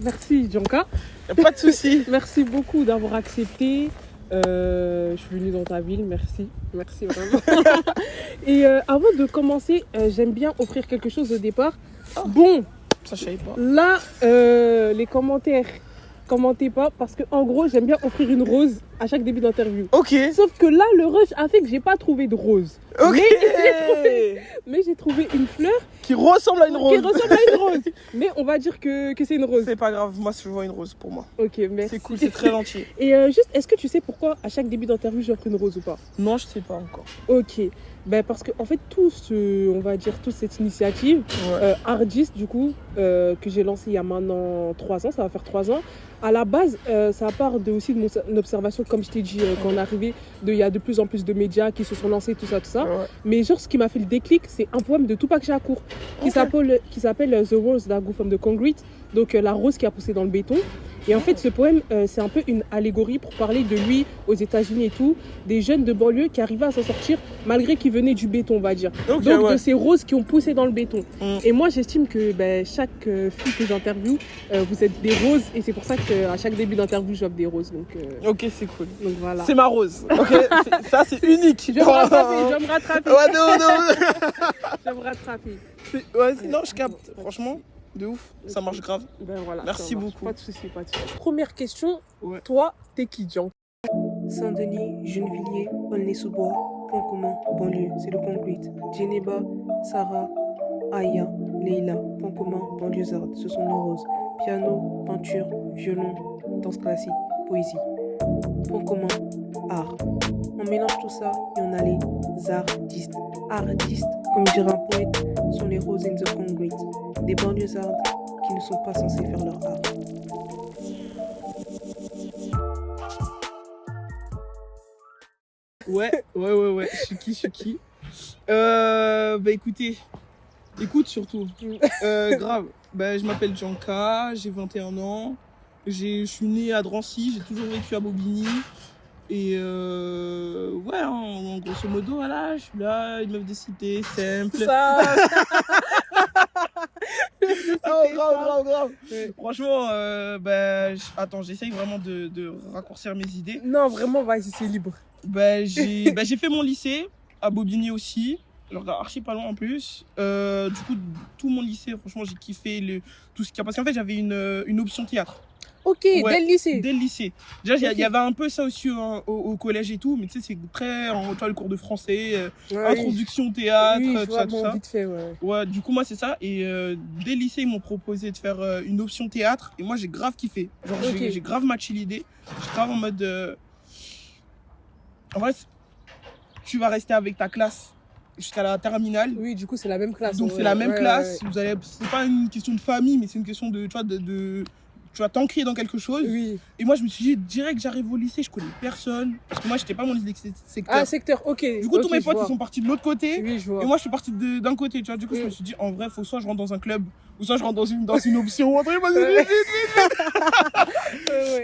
Merci, Djanka. Pas de souci. Merci beaucoup d'avoir accepté. Je suis venue dans ta ville, merci. Merci vraiment. Et avant de commencer, j'aime bien offrir quelque chose au départ. Bon, Ça, je savais pas. là, les commentaires, commentez pas parce que en gros, j'aime bien offrir une rose à chaque début d'interview. Ok. Sauf que là, le rush a fait que j'ai pas trouvé de rose. Ok. Mais j'ai trouvé une fleur Qui ressemble à une rose. qui ressemble à une rose. Mais on va dire que c'est une rose. C'est pas grave, moi, je vois une rose pour moi. Ok, merci. C'est cool, c'est très gentil. Et juste, est-ce que tu sais pourquoi à chaque début d'interview j'offre une rose ou pas? Non, je sais pas encore. Ok, ben parce que en fait on va dire toute cette initiative Ouais. Hardist du coup que j'ai lancée il y a maintenant 3 ans, ça va faire 3 ans. À la base, ça part aussi de mon observation, comme je t'ai dit, quand on est arrivé, il y a de plus en plus de médias qui se sont lancés, tout ça, tout ça. Ouais. Mais genre, ce qui m'a fait le déclic, c'est un poème de Tupac Shakur qui Ok. s'appelle The Rose That Grew from the Concrete, donc la rose qui a poussé dans le béton. Et en fait, ce poème, c'est un peu une allégorie pour parler de lui aux États-Unis et tout, des jeunes de banlieue qui arrivaient à s'en sortir malgré qu'ils venaient du béton, on va dire. Ok, Donc, ouais. de ces roses qui ont poussé dans le béton. Mm. Et moi, j'estime que chaque fille que j'interviewe, vous êtes des roses. Et c'est pour ça qu'à chaque début d'interview, j'offre des roses. Donc Ok, c'est cool. voilà. C'est ma rose. Ok, ça, c'est unique. Je vais me rattraper, je vais me rattraper. Ouais, non. Je vais me rattraper. Ouais, non, je capte. Franchement, de ouf. Ça marche grave. Ben voilà, Merci ça marche. beaucoup. Pas de soucis, pas de soucis. Première question, Ouais. toi, t'es qui, Djanka? Saint-Denis, Gennevilliers, Aulnay-sous-Bois, Point commun, banlieue, c'est le concrete. Djeneba, Sarah, Aya, Leila, Point commun, banlieusarde, ce sont nos roses. Piano, peinture, violon, danse classique, poésie. Point commun, art. On mélange tout ça et on a les artistes. Artistes, comme dirait un poète, sont les roses in the concrete. Des banlieusardes qui ne sont pas censés faire leur art. Ouais. Je suis qui Bah écoutez, écoute surtout. Grave. Bah, je m'appelle Djanka, j'ai 21 ans. Je suis né à Drancy, j'ai toujours vécu à Bobigny. Et ouais, en grosso modo, voilà, je suis là, une meuf de cité, simple. Ça. Oh, grave. Ouais. Franchement, attends, j'essaye vraiment de raccourcir mes idées. Non, vraiment, vas-y, c'est libre. J'ai fait mon lycée à Bobigny aussi, genre archi pas loin en plus. Du coup, tout mon lycée, franchement, j'ai kiffé tout ce qu'il y a. Parce qu'en fait, j'avais une option théâtre. Ok, Ouais, dès le lycée. Dès le lycée. Déjà, il Ok. y avait un peu ça aussi au collège et tout, mais tu sais, c'est très. Tu vois, le cours de français, Ouais, introduction au théâtre, oui, je tout vois, ça, tout bon, ça. vite fait, ouais. Ouais, du coup, moi, c'est ça. Et dès le lycée, ils m'ont proposé de faire une option théâtre. Et moi, j'ai grave kiffé. Genre, Ok. j'ai grave matché l'idée. J'ai grave en mode. En vrai, tu vas rester avec ta classe jusqu'à la terminale. Oui, du coup, c'est la même classe. Donc, ouais, c'est la même ouais, classe. ouais. Vous allez, c'est pas une question de famille, mais c'est une question de. Tu vois, tu vas t'ancrer dans quelque chose. Oui. Et moi, je me suis dit, direct, j'arrive au lycée, je connais personne. Parce que moi, j'étais pas mon lycée secteur. Ah, secteur, ok. Du coup, tous ok, mes je potes, vois. ils sont partis de l'autre côté. Oui, je vois. Et moi, je suis parti d'un côté, tu vois. Du coup, je Mm. me suis dit, en vrai, faut soit je rentre dans un club, ou soit je rentre dans une option. Après, moi, Ouais.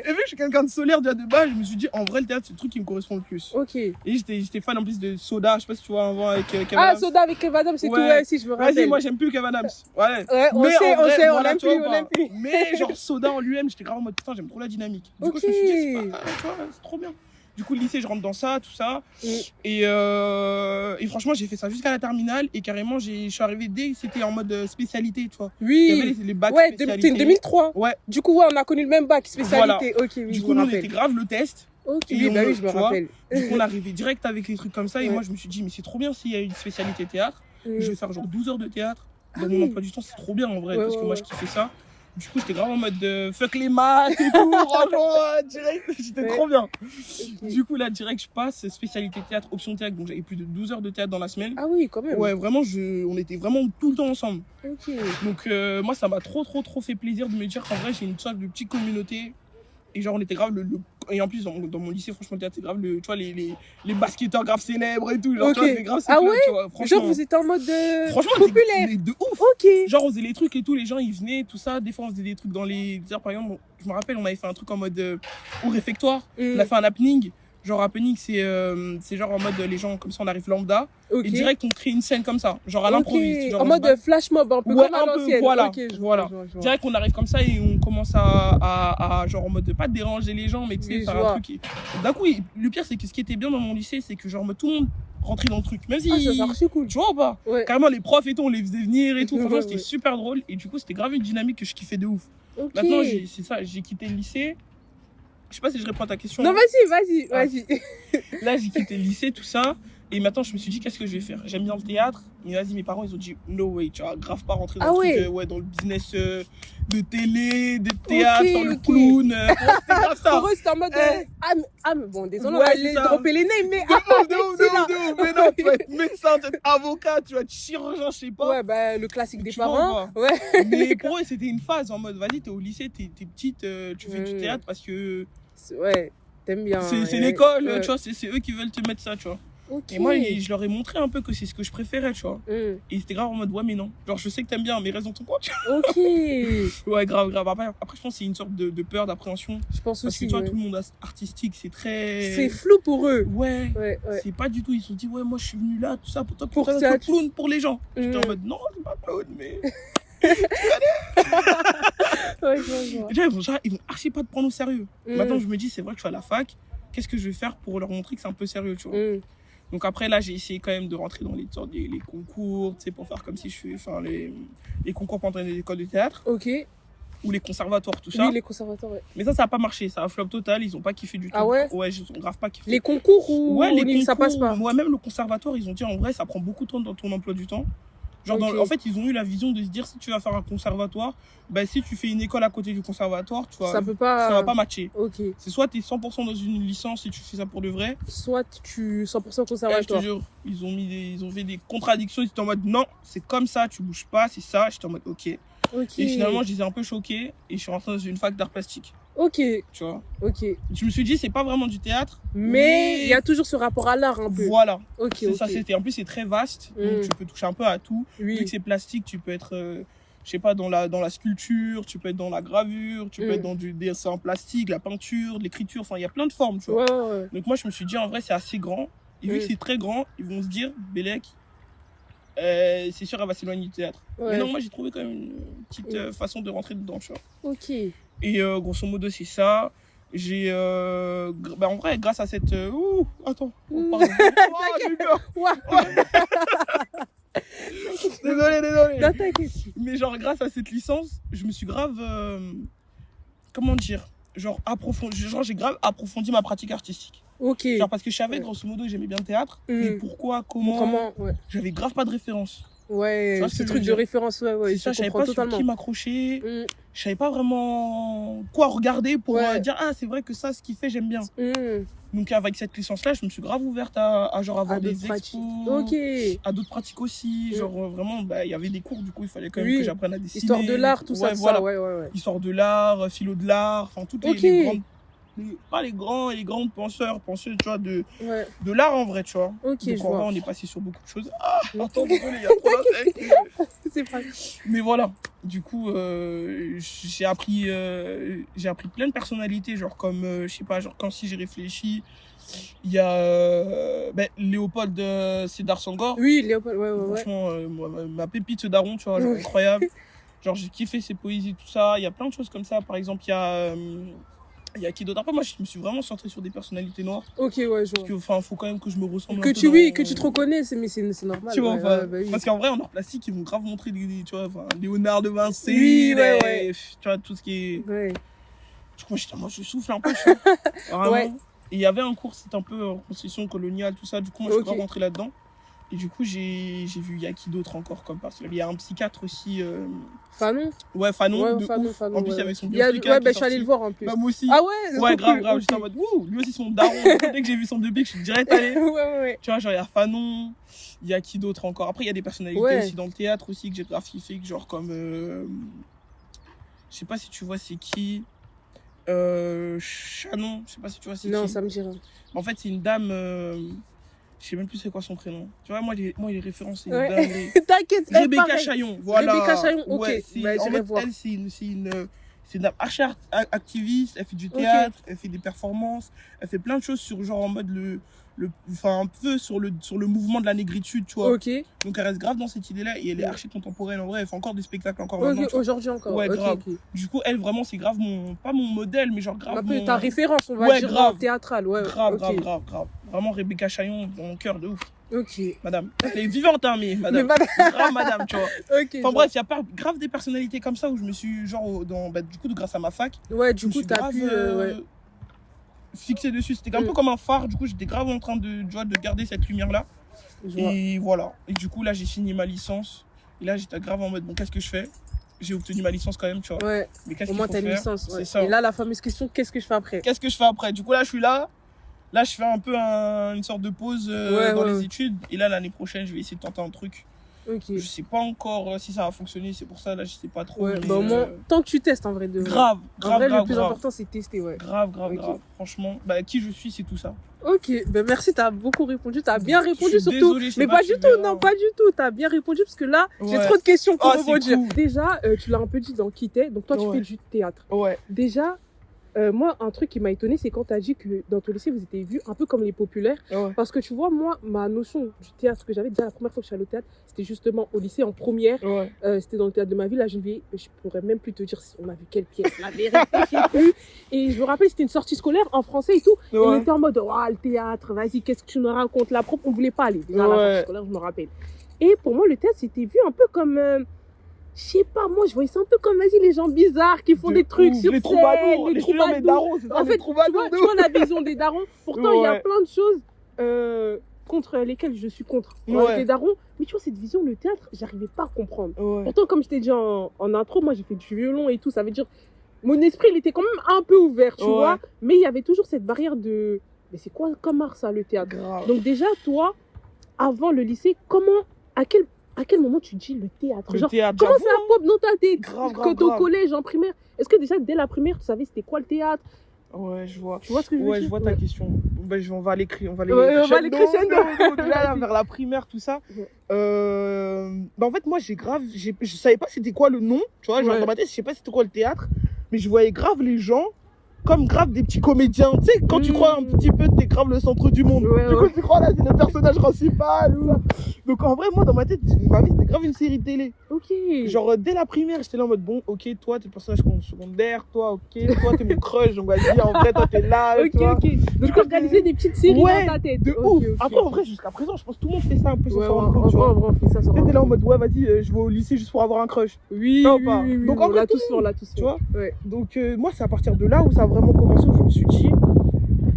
et vu que je suis quelqu'un de solaire déjà de base, je me suis dit, en vrai, le théâtre, c'est le truc qui me correspond le plus. Ok. Et j'étais fan en plus de Soda, je sais pas si tu vois avant avec Kevin Ah, Adams. Soda avec Kev Adams, c'est Ouais. tout, ouais, si, je me rappelle. Vas-y, moi j'aime plus Kevin Adams. Ouais. Ouais, on Mais sait, en vrai, on voilà, l'aime tu vois, plus, on l'aime plus. Mais genre Soda en lui-même, j'étais grave en mode putain, j'aime trop la dynamique. Du coup, Ok. je me suis dit, tu vois, c'est trop bien. Du coup, le lycée, je rentre dans ça, tout ça. Mm. Et franchement, j'ai fait ça jusqu'à la terminale. Et carrément, je suis arrivé dès que c'était en mode spécialité, tu vois. Il y avait Oui. les bacs Ouais, spécialité. t'es 2003. Ouais. Du coup, ouais, on a connu le même bac, spécialité. Ok, oui, Du je coup, me nous, on rappelle. était grave le test. Ok, et oui, on bah me- oui, je me tu vois, rappelle. Du coup, on arrivait direct avec les trucs comme ça. Et Ouais. moi, je me suis dit, mais c'est trop bien s'il y a une spécialité théâtre. Mm. Je vais faire genre 12 heures de théâtre. Dans Ah mon oui. emploi du temps, c'est trop bien en vrai. Ouais, parce que ouais, moi, ouais. je kiffais ça. Du coup, j'étais grave en mode fuck les maths et tout. Franchement, direct, j'étais Ouais. trop bien. Ok. Du coup, là, direct, je passe spécialité théâtre, option théâtre. Donc, j'avais plus de 12 heures de théâtre dans la semaine. Ah oui, quand même. Ouais, vraiment, on était vraiment tout le temps ensemble. Ok. Donc, moi, ça m'a trop fait plaisir de me dire qu'en vrai, j'ai une sorte de petite communauté. Et genre, on était grave Et en plus, dans mon lycée, franchement, le théâtre, c'est grave tu vois, les basketteurs grave célèbres et tout. Genre, Ok. tu vois, c'est grave ces Ah clubs, ouais tu vois. Franchement, Genre, vous étiez en mode franchement, populaire. mais de ouf. Ok. Genre, on faisait les trucs et tout, les gens ils venaient, tout ça. Des fois, on faisait des trucs dans les. Par exemple, je me rappelle, on avait fait un truc en mode au réfectoire. Mm. On a fait un happening. Genre happening, c'est genre en mode les gens comme ça on arrive lambda Ok. et direct on crée une scène comme ça, genre à l'improviste. Ok. Genre, En on se mode bat. flash mob, un peu Ouais, comme à un peu, l'ancienne. voilà, Ok, je voilà. vois. Direct on arrive comme ça et on commence à genre en mode de pas déranger les gens mais tu sais Oui, je faire vois. un truc. D'un coup, le pire c'est que ce qui était bien dans mon lycée c'est que genre tout le monde rentrait dans le truc. Même si Ah, ça c'est archi cool. tu vois ou pas? Ouais. Carrément les profs et tout on les faisait venir et tout. Franchement Ouais, c'était ouais. super drôle et du coup c'était grave une dynamique que je kiffais de ouf. Ok. Maintenant c'est ça, j'ai quitté le lycée. Je sais pas si je réponds à ta question. Non, vas-y. Là, j'ai quitté le lycée, tout ça. Et maintenant, je me suis dit, qu'est-ce que je vais faire? J'aime bien le théâtre. Mais vas-y, mes parents, ils ont dit, no way, tu vas grave pas rentrer dans, Ah le ouais. truc, dans le business de télé, de théâtre, Ok, faire le ok. clown. C'est grave ça. Pour eux, c'était en mode. Mais bon, désolé, on Ouais, va c'est les ça. dropper les names, mais. De ouf. Mais non, tu vas être médecin, tu vas être avocat, tu vas être chirurgien, je sais pas. Ouais, bah, le classique des Tu vois, parents. quoi. Ouais. Mais pour eux, c'était une phase en mode, vas-y, t'es au lycée, t'es petite, tu fais du théâtre parce que Ouais, t'aimes bien. c'est ouais. l'école, Ouais. tu vois, c'est eux qui veulent te mettre ça, tu vois. Ok. Et moi, je leur ai montré un peu que c'est ce que je préférais, tu vois. Hmm. Et c'était grave en mode, ouais, mais non. Genre, je sais que t'aimes bien, mais reste dans ton coin, tu vois. Ok. Ouais, grave. Après, je pense que c'est une sorte de peur, d'appréhension. Je pense Parce aussi. que, toi, ouais. tout le monde artistique, c'est très. C'est flou pour eux. Ouais. Ouais. C'est pas du tout. Ils se sont dit, ouais, moi, je suis venu là, tout ça, pour toi, Pour pour ça, ça, clown pour les gens. J'étais en Hmm. mode, non, c'est pas clown, mais. Ouais, je vois. Déjà, ils vont archi pas te prendre au sérieux. Hmm. Maintenant, je me dis, c'est vrai que je suis à la fac. Qu'est-ce que je vais faire pour leur montrer que c'est un peu sérieux, tu vois. Hmm. Donc après, là, j'ai essayé quand même de rentrer dans les concours, tu sais, pour faire comme si je suis... Enfin, les concours pendant les écoles de théâtre, Ok. ou les conservatoires, tout ça. Oui, les conservateurs, ouais. Mais ça n'a pas marché, ça a flop total, ils ont pas kiffé du tout. Ah ouais? Ouais, ils ont grave pas kiffé. Les concours ou Ouais, les concours, ça passe pas? moi, même le conservatoire, ils ont dit, en vrai, ça prend beaucoup de temps dans ton emploi du temps. Genre, Ok. en fait, ils ont eu la vision de se dire, si tu vas faire un conservatoire, bah, si tu fais une école à côté du conservatoire, tu vois, Ça peut pas. ça va pas matcher. Ok. C'est soit tu es 100% dans une licence et tu fais ça pour de vrai, Soit tu 100% je te conservatoire. jure, ils ont fait des contradictions. Ils étaient en mode non, c'est comme ça, tu bouges pas, c'est ça. J'étais en mode ok. Ok. Et finalement, je les ai un peu choqués et je suis rentré dans une fac d'art plastique. Ok. Tu vois. Ok. Je me suis dit, c'est pas vraiment du théâtre. Mais il y a toujours ce rapport à l'art un peu. Voilà. Ok. C'est Ok. ça, c'était. En plus, c'est très vaste. Donc, Mm. tu peux toucher un peu à tout. Vu que Oui. c'est plastique, tu peux être, je sais pas, dans la sculpture, tu peux être dans la gravure, tu peux Mm. être dans du dessin en plastique, la peinture, de l'écriture. Enfin, il y a plein de formes, tu vois. Ouais. Donc moi, je me suis dit, en vrai, c'est assez grand. Et vu que c'est très grand, ils vont se dire, Bélec, c'est sûr, elle va s'éloigner du théâtre. Ouais. Mais non, moi, j'ai trouvé quand même une petite façon de rentrer dedans, tu vois. Ok. Et grosso modo, c'est ça. J'ai... en vrai, grâce à cette... attends. Oh, pardon. Oh, j'ai eu peur. Ouais. Désolé. Non, t'inquiète. Mais genre, grâce à cette licence, je me suis grave... comment dire? Genre, j'ai grave approfondi ma pratique artistique. Ok. Genre, parce que je savais, Ouais. grosso modo, j'aimais bien le théâtre. Mais pourquoi, Comment? Ouais. J'avais grave pas de référence. Ouais. Tu vois ce Ce que je truc veux de dire? référence, ouais. C'est ça, Je je savais comprends pas sur totalement. qui m'accrocher. Mm. Je savais pas vraiment quoi regarder pour Ouais. dire, ah, c'est vrai que ça, ce qu'il fait, j'aime bien. Mm. Donc, avec cette licence-là, je me suis grave ouverte à genre avoir À des d'autres pratiques. expos. Ok. À d'autres pratiques aussi. Mm. Genre, vraiment, bah, il y avait des cours, du coup, il fallait quand même Oui. que j'apprenne à dessiner. Histoire de l'art, tout ça, Ouais, tout voilà. ça. Ouais. Histoire de l'art, philo de l'art, enfin, toutes Ok. les grandes. Pas les grands et les grandes penseuses, tu vois, de Ouais. l'art en vrai, tu vois. Ok, Donc, je en vrai, vois. on est passé sur beaucoup de choses. Ah, Mm. attends, désolé, il y a trop d'insectes. C'est pas. Mais voilà, du coup, j'ai appris plein de personnalités, genre comme, je sais pas, genre quand si j'ai réfléchi, il y a Léopold Sédar Senghor. Oui, Léopold, ouais. Franchement, ma pépite ce daron, tu vois, genre, incroyable. Genre, j'ai kiffé ses poésies, tout ça. Il y a plein de choses comme ça. Par exemple, il y a qui d'autre? Après, moi, je me suis vraiment centré sur des personnalités noires. Ok, ouais, je vois. Parce que, enfin, faut quand même que je me ressemble un Que peu tu, dans- oui, que tu te reconnais, mais c'est normal. Tu vois, ouais, enfin, ouais, bah oui. parce qu'en vrai, en art plastique, ils vont grave montrer tu vois, enfin, Léonard de Vinci, Oui, ouais. tu vois, tout ce qui est... Ouais. Du coup, moi, je souffle un peu, je vois. Vraiment. Ouais. Et il y avait un cours, c'était un peu construction coloniale, tout ça. Du coup, moi, je suis Ok. grave rentré là-dedans. Et du coup, j'ai vu, il y a qui d'autre encore comme parce qu'il y a un psychiatre aussi. Fanon. Ouais, Fanon, Ouais, de Fanon, ouf. Fanon, En plus, il y ouais. avait son Il y a- biopsychiatre Ouais, qui bah, est je suis allée le sorti. voir en plus. Bah, moi aussi. Ah ouais, Ouais, grave, cool, grave. ok. J'étais en mode, wouh, lui aussi, son daron. Dès que j'ai vu son biopic, je suis direct allé. Ouais. Tu vois, genre, il y a Fanon, il y a qui d'autre encore. Après, il y a des personnalités Ouais. aussi dans le théâtre aussi que j'ai grave kiffé, que genre comme. Je sais pas si tu vois, c'est qui. Chanon, je sais pas si tu vois, c'est Non, qui. ça me dit rien. En fait, c'est une dame. Je sais même plus c'est quoi son prénom. Tu vois, moi, les références, c'est une Ouais. dinguerie. T'inquiète, Rebecca pareil. Chaillon, voilà. Rebecca Chaillon, ok. Ouais, Bah, en j'irai fait, voir. elle, C'est une archi activiste, elle fait du théâtre, elle fait des performances, elle fait plein de choses sur genre en mode enfin un peu sur le mouvement de la négritude, tu vois. Ok. Donc elle reste grave dans cette idée-là et elle est archi contemporaine en vrai, elle fait encore des spectacles encore maintenant. Ok, aujourd'hui encore. Ouais, Ok, grave. ok. Du coup, elle vraiment c'est grave pas mon modèle, mais genre grave Un peu mon... ta référence, on va Ouais, dire, grave. théâtrale. Ouais, Grave, ok. grave. Vraiment Rebecca Chaillon dans mon cœur de ouf. Ok. Madame. Elle est vivante, hein, mais madame. Mais madame. Grave madame, tu vois. Ok. Enfin bref, il y a pas grave des personnalités comme ça où je me suis genre du coup grâce à ma fac, Ouais, je du me coup, suis t'as grave pu. Ouais. fixé dessus. C'était un peu comme un phare, du coup j'étais grave en train de garder cette lumière là. Je vois. Et voilà. Et du coup là j'ai fini ma licence. Et là j'étais grave en mode bon qu'est-ce que je fais? J'ai obtenu ma licence quand même, tu vois. Ouais. Mais qu'est-ce Au qu'il moins, faut t'as une faire? licence. Ouais. C'est ça. Et là, la fameuse question, qu'est-ce que je fais après? Qu'est-ce que je fais après? Du coup là je suis là. Là je fais un peu une sorte de pause dans les études. Et là l'année prochaine je vais essayer de tenter un truc. Ok. Je sais pas encore si ça va fonctionner, c'est pour ça là je sais pas trop. Ouais, mais, bah au moins, tant que tu testes en vrai. grave. En vrai, le plus important, c'est tester, ouais. Grave. Ok. Franchement, bah, qui je suis, c'est tout ça. Ok, ben merci, t'as beaucoup répondu, t'as bien répondu suis surtout. désolé, je sais Mais pas pas si du tu tout, verras. non, pas du tout, t'as bien répondu parce que là, j'ai Ouais. trop de questions pour Oh, c'est rebondir. cool. Déjà, tu l'as un peu dit dans qui t'es, donc toi tu Ouais. fais du théâtre. Ouais. Déjà, moi, un truc qui m'a étonné, c'est quand t'as dit que dans ton lycée, vous étiez vus un peu comme les populaires. Ouais. Parce que tu vois, moi, ma notion du théâtre que j'avais déjà la première fois que je suis allée au théâtre, c'était justement au lycée en première. Ouais. C'était dans le théâtre de ma ville. Là, je pourrais même plus te dire si on a vu quelle pièce. La vérité, je sais plus. Et je me rappelle, c'était une sortie scolaire en français et tout. Et on était en mode, oh, le théâtre, vas-y, qu'est-ce que tu nous racontes? La prof, on voulait pas aller déjà à la sortie scolaire, je me rappelle. Et pour moi, le théâtre, c'était vu un peu comme. Je sais pas, moi, je voyais ça un peu comme, vas-y, les gens bizarres qui font des trucs sur les scène, troubadours, les troubadours. darons, c'est ça, En les fait, troubadours. tu vois la vision des darons. Pourtant, il y a Ouais. plein de choses contre lesquelles je suis contre. Ouais. Les darons. Mais tu vois, cette vision, le théâtre, j'arrivais pas à comprendre. Ouais. Pourtant, comme je t'ai dit en intro, moi, j'ai fait du violon et tout. Ça veut dire, mon esprit, il était quand même un peu ouvert, tu Ouais. vois. Mais il y avait toujours cette barrière de, mais c'est quoi comme art, ça, le théâtre? Grave. Donc déjà, toi, avant le lycée, à quel moment tu dis le théâtre? Le Genre, théâtre, comment j'avoue, ça pop dans ta tête? Grave, Quand au collège, en primaire, est-ce que déjà dès la primaire, tu savais c'était quoi le théâtre? Ouais, je vois. Tu vois ce que je veux dire? Ouais, je vois ta Ouais. question. Bah, on va aller on va aller crescendo. Déjà, là, vers la primaire, tout ça. Ouais. Bah, en fait, moi, je savais pas c'était quoi le nom, tu vois. Genre, Ouais. dans ma tête, je sais pas c'était quoi le théâtre. Mais je voyais grave les gens comme grave des petits comédiens. Tu sais, quand tu crois un petit peu, t'es grave le centre du monde. Ouais, Du coup, ouais. tu crois là, c'est le personnage principal. Tout ça. Donc, en vrai, moi, dans ma tête, ma vie, c'était grave une série télé. Ok. Genre, dès la primaire, j'étais là en mode, bon, ok, toi, t'es le personnage secondaire, toi, ok, toi, t'es mon crush, donc vas-y, en vrai, toi, t'es là, Ok, tu vois. ok. Donc, tu organisais des petites séries Ouais, dans ta tête. De Ok, ouf. ok, Après, en vrai, jusqu'à présent, je pense que tout le monde fait ça un peu sans Ouais, s'en en rendre compte, tu vois. vrai, on fait ça sans T'étais là en rendre mode, ouais, vas-y, je vais au lycée juste pour avoir un crush. Oui, Non, oui, pas. oui, oui, Donc, en on vrai, l'a tout tous fait, on l'a tous fait. tu vois. Ouais. Donc, moi, c'est à partir de là où ça a vraiment commencé, où je me suis dit,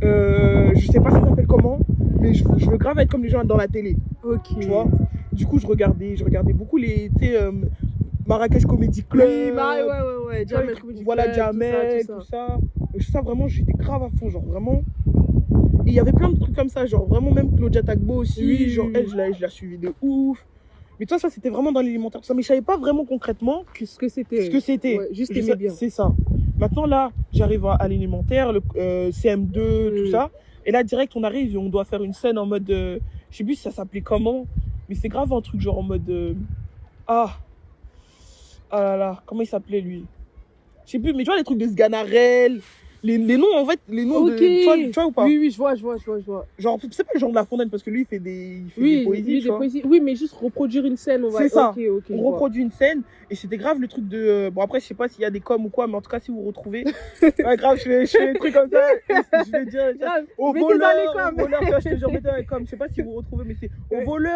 je sais pas ça s'appelle comment, mais je veux grave être comme les gens dans la télé, Ok. tu vois. Du coup, je regardais beaucoup les, tu sais, Marrakech Comedy Club. Oui, bah, ouais. Tu vois, Jamel Comedy voilà, Club, Jamel, tout tout ça. ça. Ça, vraiment, j'étais grave à fond, genre vraiment. Et il y avait plein de trucs comme ça, genre vraiment, même Claudia Tagbo aussi, Oui, genre oui, elle, oui. je la suivais de ouf. Mais toi, ça, c'était vraiment dans l'élémentaire, tout ça. Mais je savais pas vraiment concrètement Ce que c'était. ce que c'était. Ouais, juste Je aimais sais- bien. C'est ça. Maintenant, là, j'arrive à l'élémentaire, le CM2, tout ça. Et là, direct, on arrive et on doit faire une scène en mode. Je sais plus si ça s'appelait comment, mais c'est grave un truc genre en mode. Ah là là, comment il s'appelait lui? Je sais plus, mais tu vois les trucs de Sganarelle, les noms en fait, les noms Ok. de. Tu vois ou pas? Oui, je vois. Genre, c'est pas le genre de La Fontaine parce que lui, il fait des Oui, poésies, oui, tu des vois. poésies. Oui, mais juste reproduire une scène, on va. C'est ça. Ok, On je vois. reproduit une scène et c'était grave le truc de. Bon, après, je sais pas s'il y a des coms ou quoi, mais en tout cas, si vous retrouvez. Ouais, grave, je fais des trucs comme ça. Et je vais dire. Ah, Au mettez voleur, dans les coms. au voleur, tu vois, je te jure, mettez dans les coms. Je sais pas si vous retrouvez, mais c'est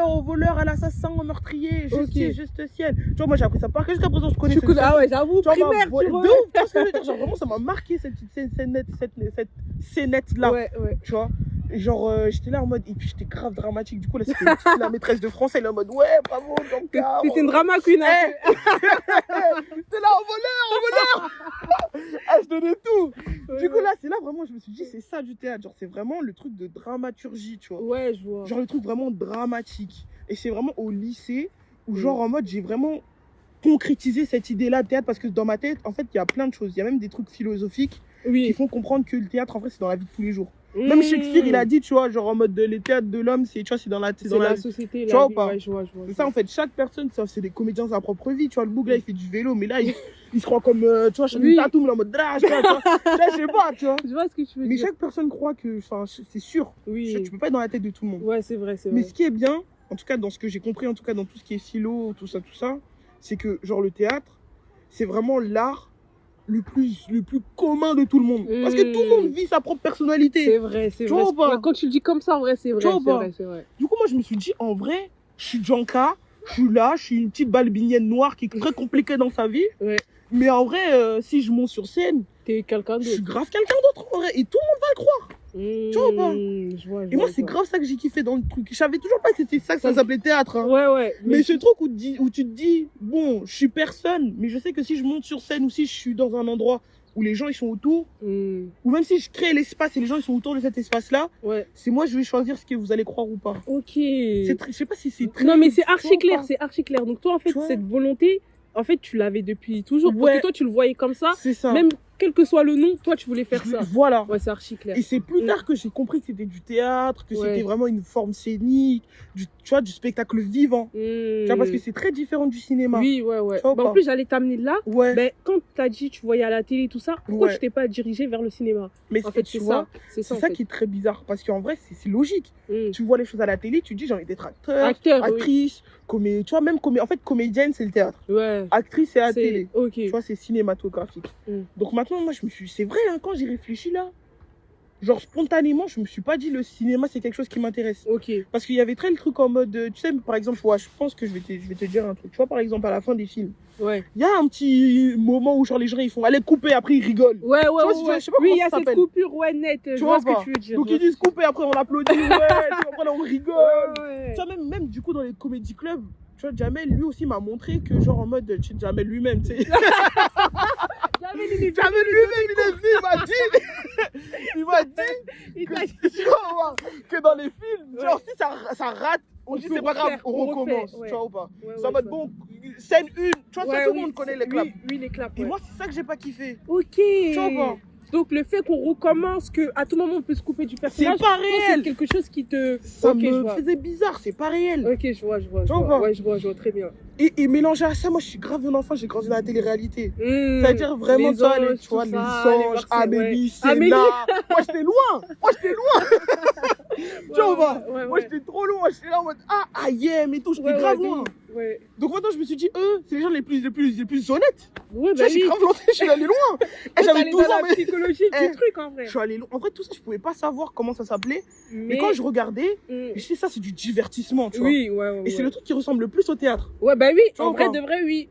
au voleur, à l'assassin, au meurtrier, justice, Ok. juste ciel. Tu vois, moi j'ai appris ça par cœur, jusqu'à présent, je connais Tu cette connais- scène. Ah ouais, j'avoue, Tu vois, primaire, de tu vois. ouf, tu vois ce que je veux dire, genre vraiment ça m'a marqué cette scénette là, Ouais. tu vois. Et genre j'étais là en mode, et puis j'étais grave dramatique, du coup là c'était la maîtresse de français, elle est en mode ouais bravo, donc T'étais une drama queen. hein. t'es là au voleur Ah, je donnais tout. Du coup là c'est là vraiment je me suis dit c'est ça du théâtre, genre c'est vraiment le truc de dramaturgie, tu vois. Ouais, je vois. Genre le truc vraiment dramatique. Et c'est vraiment au lycée où Mm. genre en mode j'ai vraiment concrétisé cette idée-là de théâtre parce que dans ma tête en fait il y a plein de choses. Il y a même des trucs philosophiques qui Oui. font comprendre que le théâtre en vrai c'est dans la vie de tous les jours. Même Shakespeare, il a dit, tu vois, genre en mode les théâtres de l'homme, c'est, tu vois, c'est dans la, C'est la société. Tu vois ou vie, pas ouais, je vois. C'est ça, en fait, chaque personne, ça, c'est des comédiens de sa propre vie. Tu vois, le boug là, il fait du vélo, mais là, il se croit comme, tu vois, Channing Tatum, en mode drage, tu vois. Là, je sais pas, tu vois. Je vois ce que tu veux Mais dire. chaque personne croit que, enfin, c'est sûr. Oui. Tu peux pas être dans la tête de tout le monde. Ouais, c'est vrai. Mais ce qui est bien, en tout cas, dans ce que j'ai compris, en tout cas, dans tout ce qui est philo, tout ça, c'est que, genre, le théâtre, c'est vraiment l'art le plus commun de tout le monde. Parce que tout le monde vit sa propre personnalité. C'est vrai. Tu vois ou pas? Ouais, quand tu le dis comme ça, en vrai, c'est vrai. Tu vois ou pas? C'est vrai. Du coup, moi, je me suis dit, en vrai, je suis Janka, je suis là, je suis une petite balbinienne noire qui est très compliquée dans sa vie. Ouais. Mais en vrai, si je monte sur scène, T'es quelqu'un je d'autre. suis grave quelqu'un d'autre, en vrai. Et tout le monde va le croire. Tu vois ou pas? Je vois. Et moi, c'est grave ça que j'ai kiffé dans le truc. Je savais toujours pas que c'était ça que ça s'appelait théâtre. Hein. Ouais. Mais ce truc où tu te dis, bon, je suis personne, mais je sais que si je monte sur scène ou si je suis dans un endroit où les gens ils sont autour, ou même si je crée l'espace et les gens ils sont autour de cet espace-là, c'est moi je vais choisir ce que vous allez croire ou pas. Ok. Je sais pas si c'est très... Non, mais c'est archi clair, c'est archi clair. Donc toi, en fait, Tu vois cette volonté, en fait, tu l'avais depuis toujours. Parce que toi, tu le voyais comme ça. C'est ça. Même quel que soit le nom, toi, tu voulais faire ça. Voilà. Ouais, c'est archi clair. Et c'est plus tard que j'ai compris que c'était du théâtre, que c'était vraiment une forme scénique, tu vois, du spectacle vivant. Tu vois, parce que c'est très différent du cinéma. Oui, ouais. Bah, en plus, j'allais t'amener de là. Ouais. Ben, quand t'as dit tu voyais à la télé tout ça, pourquoi tu t'es pas dirigé vers le cinéma? Mais en fait, c'est ça. C'est ça qui est très bizarre. Parce qu'en vrai, c'est logique. Tu vois les choses à la télé, tu te dis j'ai envie d'être acteur, actrice, tu vois, même en fait, comédienne, c'est le théâtre. Ouais. Actrice, c'est la télé. Ok. Tu vois, c'est cinématographique. Donc maintenant, moi, c'est vrai, hein, quand j'y réfléchis là, genre spontanément, je me suis pas dit le cinéma, c'est quelque chose qui m'intéresse. Ok. Parce qu'il y avait très le truc en mode, tu sais, par exemple, je pense que je vais te dire un truc. Tu vois, par exemple, à la fin des films, il y a un petit moment où genre les gens ils font allez couper, après ils rigolent. Ouais. Je sais pas Oui, il y comment a cette coupure, nette. Je vois ce que tu veux dire. Donc ils disent couper, après on applaudit, après on rigole. Tu vois, même du coup, dans les comédie clubs, tu vois, Jamel, lui aussi m'a montré que, genre, en mode, Jamel lui-même, tu sais. Jamel lui-même, il est venu, il m'a dit que dans les films, genre, si ça rate, on dit c'est pas grave, on recommence, tu vois ou pas. C'est en mode, bon, scène 1, tu vois, ça, tout le monde connaît les claps. Oui, les claps. Et moi, c'est ça que j'ai pas kiffé. Ok. Tu vois ou pas. Donc le fait qu'on recommence, qu'à tout moment on peut se couper du personnage, c'est pas réel. C'est quelque chose qui te... Ça me faisait bizarre, c'est pas réel. Ok, je vois. Ouais, je vois très bien. Et mélangé à ça, moi je suis grave un enfant, j'ai grandi dans la télé-réalité. C'est-à-dire vraiment ça, tu vois, les anges, Amélie, Sénat. Moi j'étais loin. Tu vois, moi j'étais trop loin, j'étais là en mode IM et tout, j'étais grave loin. Donc maintenant je me suis dit, c'est les gens les plus honnêtes. Ouais, tu vois, j'ai grave longtemps, je suis allé loin. J'avais 12 ans, mais... psychologie du truc en vrai. Je suis allé loin. En vrai, tout ça, je pouvais pas savoir comment ça s'appelait. Mais quand je regardais, je sais ça, c'est du divertissement, tu vois. Oui. Et c'est le truc qui ressemble le plus au théâtre. Ouais, bah oui, en vrai de vrai, oui.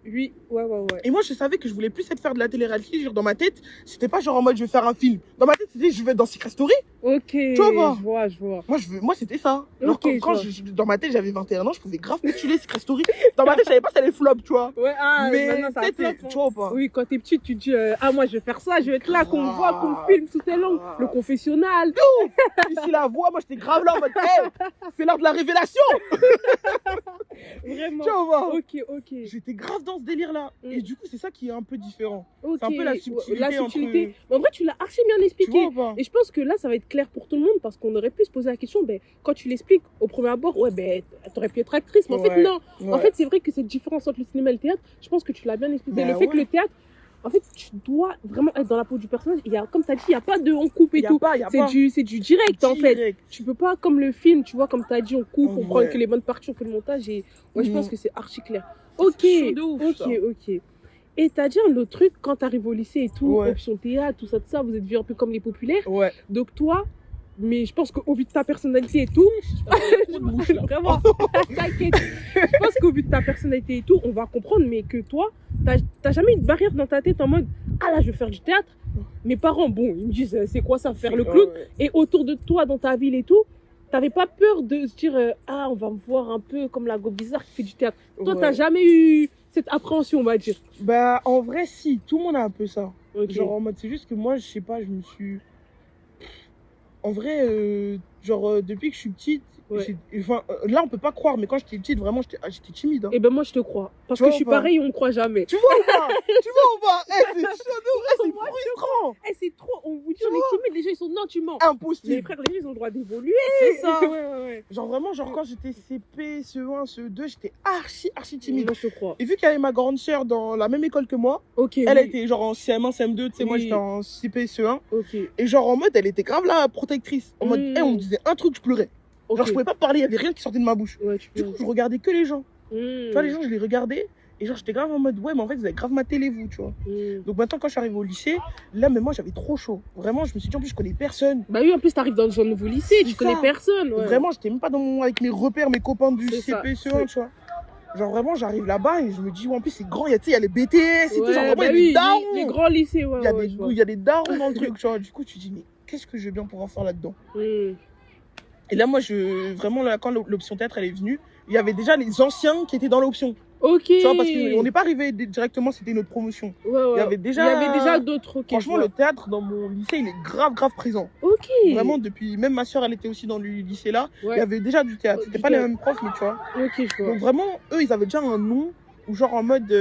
Ouais. Et moi, je savais que je voulais plus être faire de la télé-réalité. Genre, dans ma tête, c'était pas genre en mode je vais faire un film. Dans ma tête, c'était je vais être dans Secret Story. Ok. Tu vois, je vois. Moi, c'était ça. Genre, okay, quand dans ma tête, j'avais 21 ans, je pouvais grave postuler Secret Story. Dans ma tête, je savais pas si ça allait flop, tu vois. Ouais, mais maintenant, ça flop, tu vois ou pas. Oui, quand t'es petite, tu te dis, moi, je vais faire ça, je vais être là, qu'on me voit, qu'on me filme sous tes langues. Le confessionnal. Ici, la voix, moi, j'étais grave là en mode, c'est l'heure de la révélation. Vraiment. Tu vois. Ok. J'étais grave dans ce délire-là. Et du coup, c'est ça qui est un peu différent. C'est un peu la subtilité. Entre... Mais en vrai, tu l'as archi bien expliqué. Et je pense que là, ça va être clair pour tout le monde parce qu'on aurait pu se poser la question, quand tu l'expliques au premier abord, t'aurais pu être actrice. Mais en fait, non. En fait, c'est vrai que cette différence entre le cinéma et le théâtre, je pense que tu l'as bien expliqué. Le fait que le théâtre, en fait, tu dois vraiment être dans la peau du personnage. Comme tu as dit, il n'y a pas de on coupe et tout. C'est du direct, en fait. Tu peux pas, comme le film, tu vois, comme tu as dit, on coupe, on prend que les bonnes parties, on fait le montage. Et je pense que c'est archi clair. Ok. Et t'as dit un autre truc, quand t'arrives au lycée et tout, option théâtre, tout ça, vous êtes vus un peu comme les populaires. Donc toi, mais je pense qu'au vu de ta personnalité et tout, vraiment, t'inquiète. Je pense qu'au vu de ta personnalité et tout, on va comprendre, mais que toi, t'as jamais une barrière dans ta tête en mode, là, je veux faire du théâtre. Mes parents, bon, ils me disent, c'est quoi ça, faire le clown? Et autour de toi, dans ta ville et tout, t'avais pas peur de se dire, on va me voir un peu comme la go bizarre qui fait du théâtre. Toi, t'as jamais eu cette appréhension, on va dire. Bah, en vrai, si, tout le monde a un peu ça. Genre, en mode, c'est juste que moi, je sais pas, je me suis... En vrai, depuis que je suis petite, là on peut pas croire, mais quand j'étais petite, vraiment j'étais timide. Hein. Et ben moi je te crois. Parce que je suis pareil, on me croit jamais. Tu vois ou pas? C'est chaud, c'est frustrant. C'est trop, on vous dire, les timides, les gens, ils sont non, tu mens. Impossible. Les frères, les gens, ils ont le droit d'évoluer. C'est ça. Ouais. Genre vraiment, genre quand j'étais CP, CE1, CE2, j'étais archi timide. Moi, je te crois. Et vu qu'il y avait ma grande sœur dans la même école que moi, Ok. elle a été genre en CM1, CM2, tu sais, moi Oui. j'étais en CP, CE1. Ok. Et genre en mode, elle était grave là, protectrice. En mode, Mm. on me disait un truc, je pleurais. Ok. Genre je pouvais pas parler, il y avait rien qui sortait de ma bouche. Ouais, tu Du peux. coup, je regardais que les gens. Mm. Tu vois, les gens, je les regardais. Et genre, j'étais grave en mode, ouais, mais en fait, vous avez grave maté les vous, tu vois. Mm. Donc maintenant, quand je suis arrivée au lycée, là, mais moi, j'avais trop chaud. Vraiment, je me suis dit, en plus, je connais personne. Bah oui, en plus, t'arrives dans un nouveau lycée, tu C'est connais ça. personne. Ouais. Vraiment, j'étais même pas avec mes repères, mes copains du C'est ça. CP, CE1, tu vois. Genre vraiment, j'arrive là-bas et je me dis, ouais, en plus, c'est grand, il y a les BTS et tout. Genre vraiment, bah il y a oui, des darons. les grands lycées, ouais. Il y a ouais, des je vois. il y a des darons dans le truc, tu vois. Du coup, tu te dis, mais qu'est-ce que je vais bien pouvoir faire là-dedans? Mm. Et là, moi, vraiment, là, quand l'option théâtre, elle est venue, il y avait déjà les anciens qui étaient dans l'option. Ok. Tu vois, parce qu'on n'est pas arrivé directement, c'était notre promotion. Ouais. Il y avait déjà d'autres. ok, Franchement, je le vois. théâtre dans mon lycée, il est grave présent. Ok. Vraiment, depuis. Même ma soeur, elle était aussi dans le lycée là. Ouais. Il y avait déjà du théâtre. C'était Du pas les théâtre. mêmes profs, mais tu vois. Ok, je vois. Donc vraiment, eux, ils avaient déjà un nom, ou genre en mode.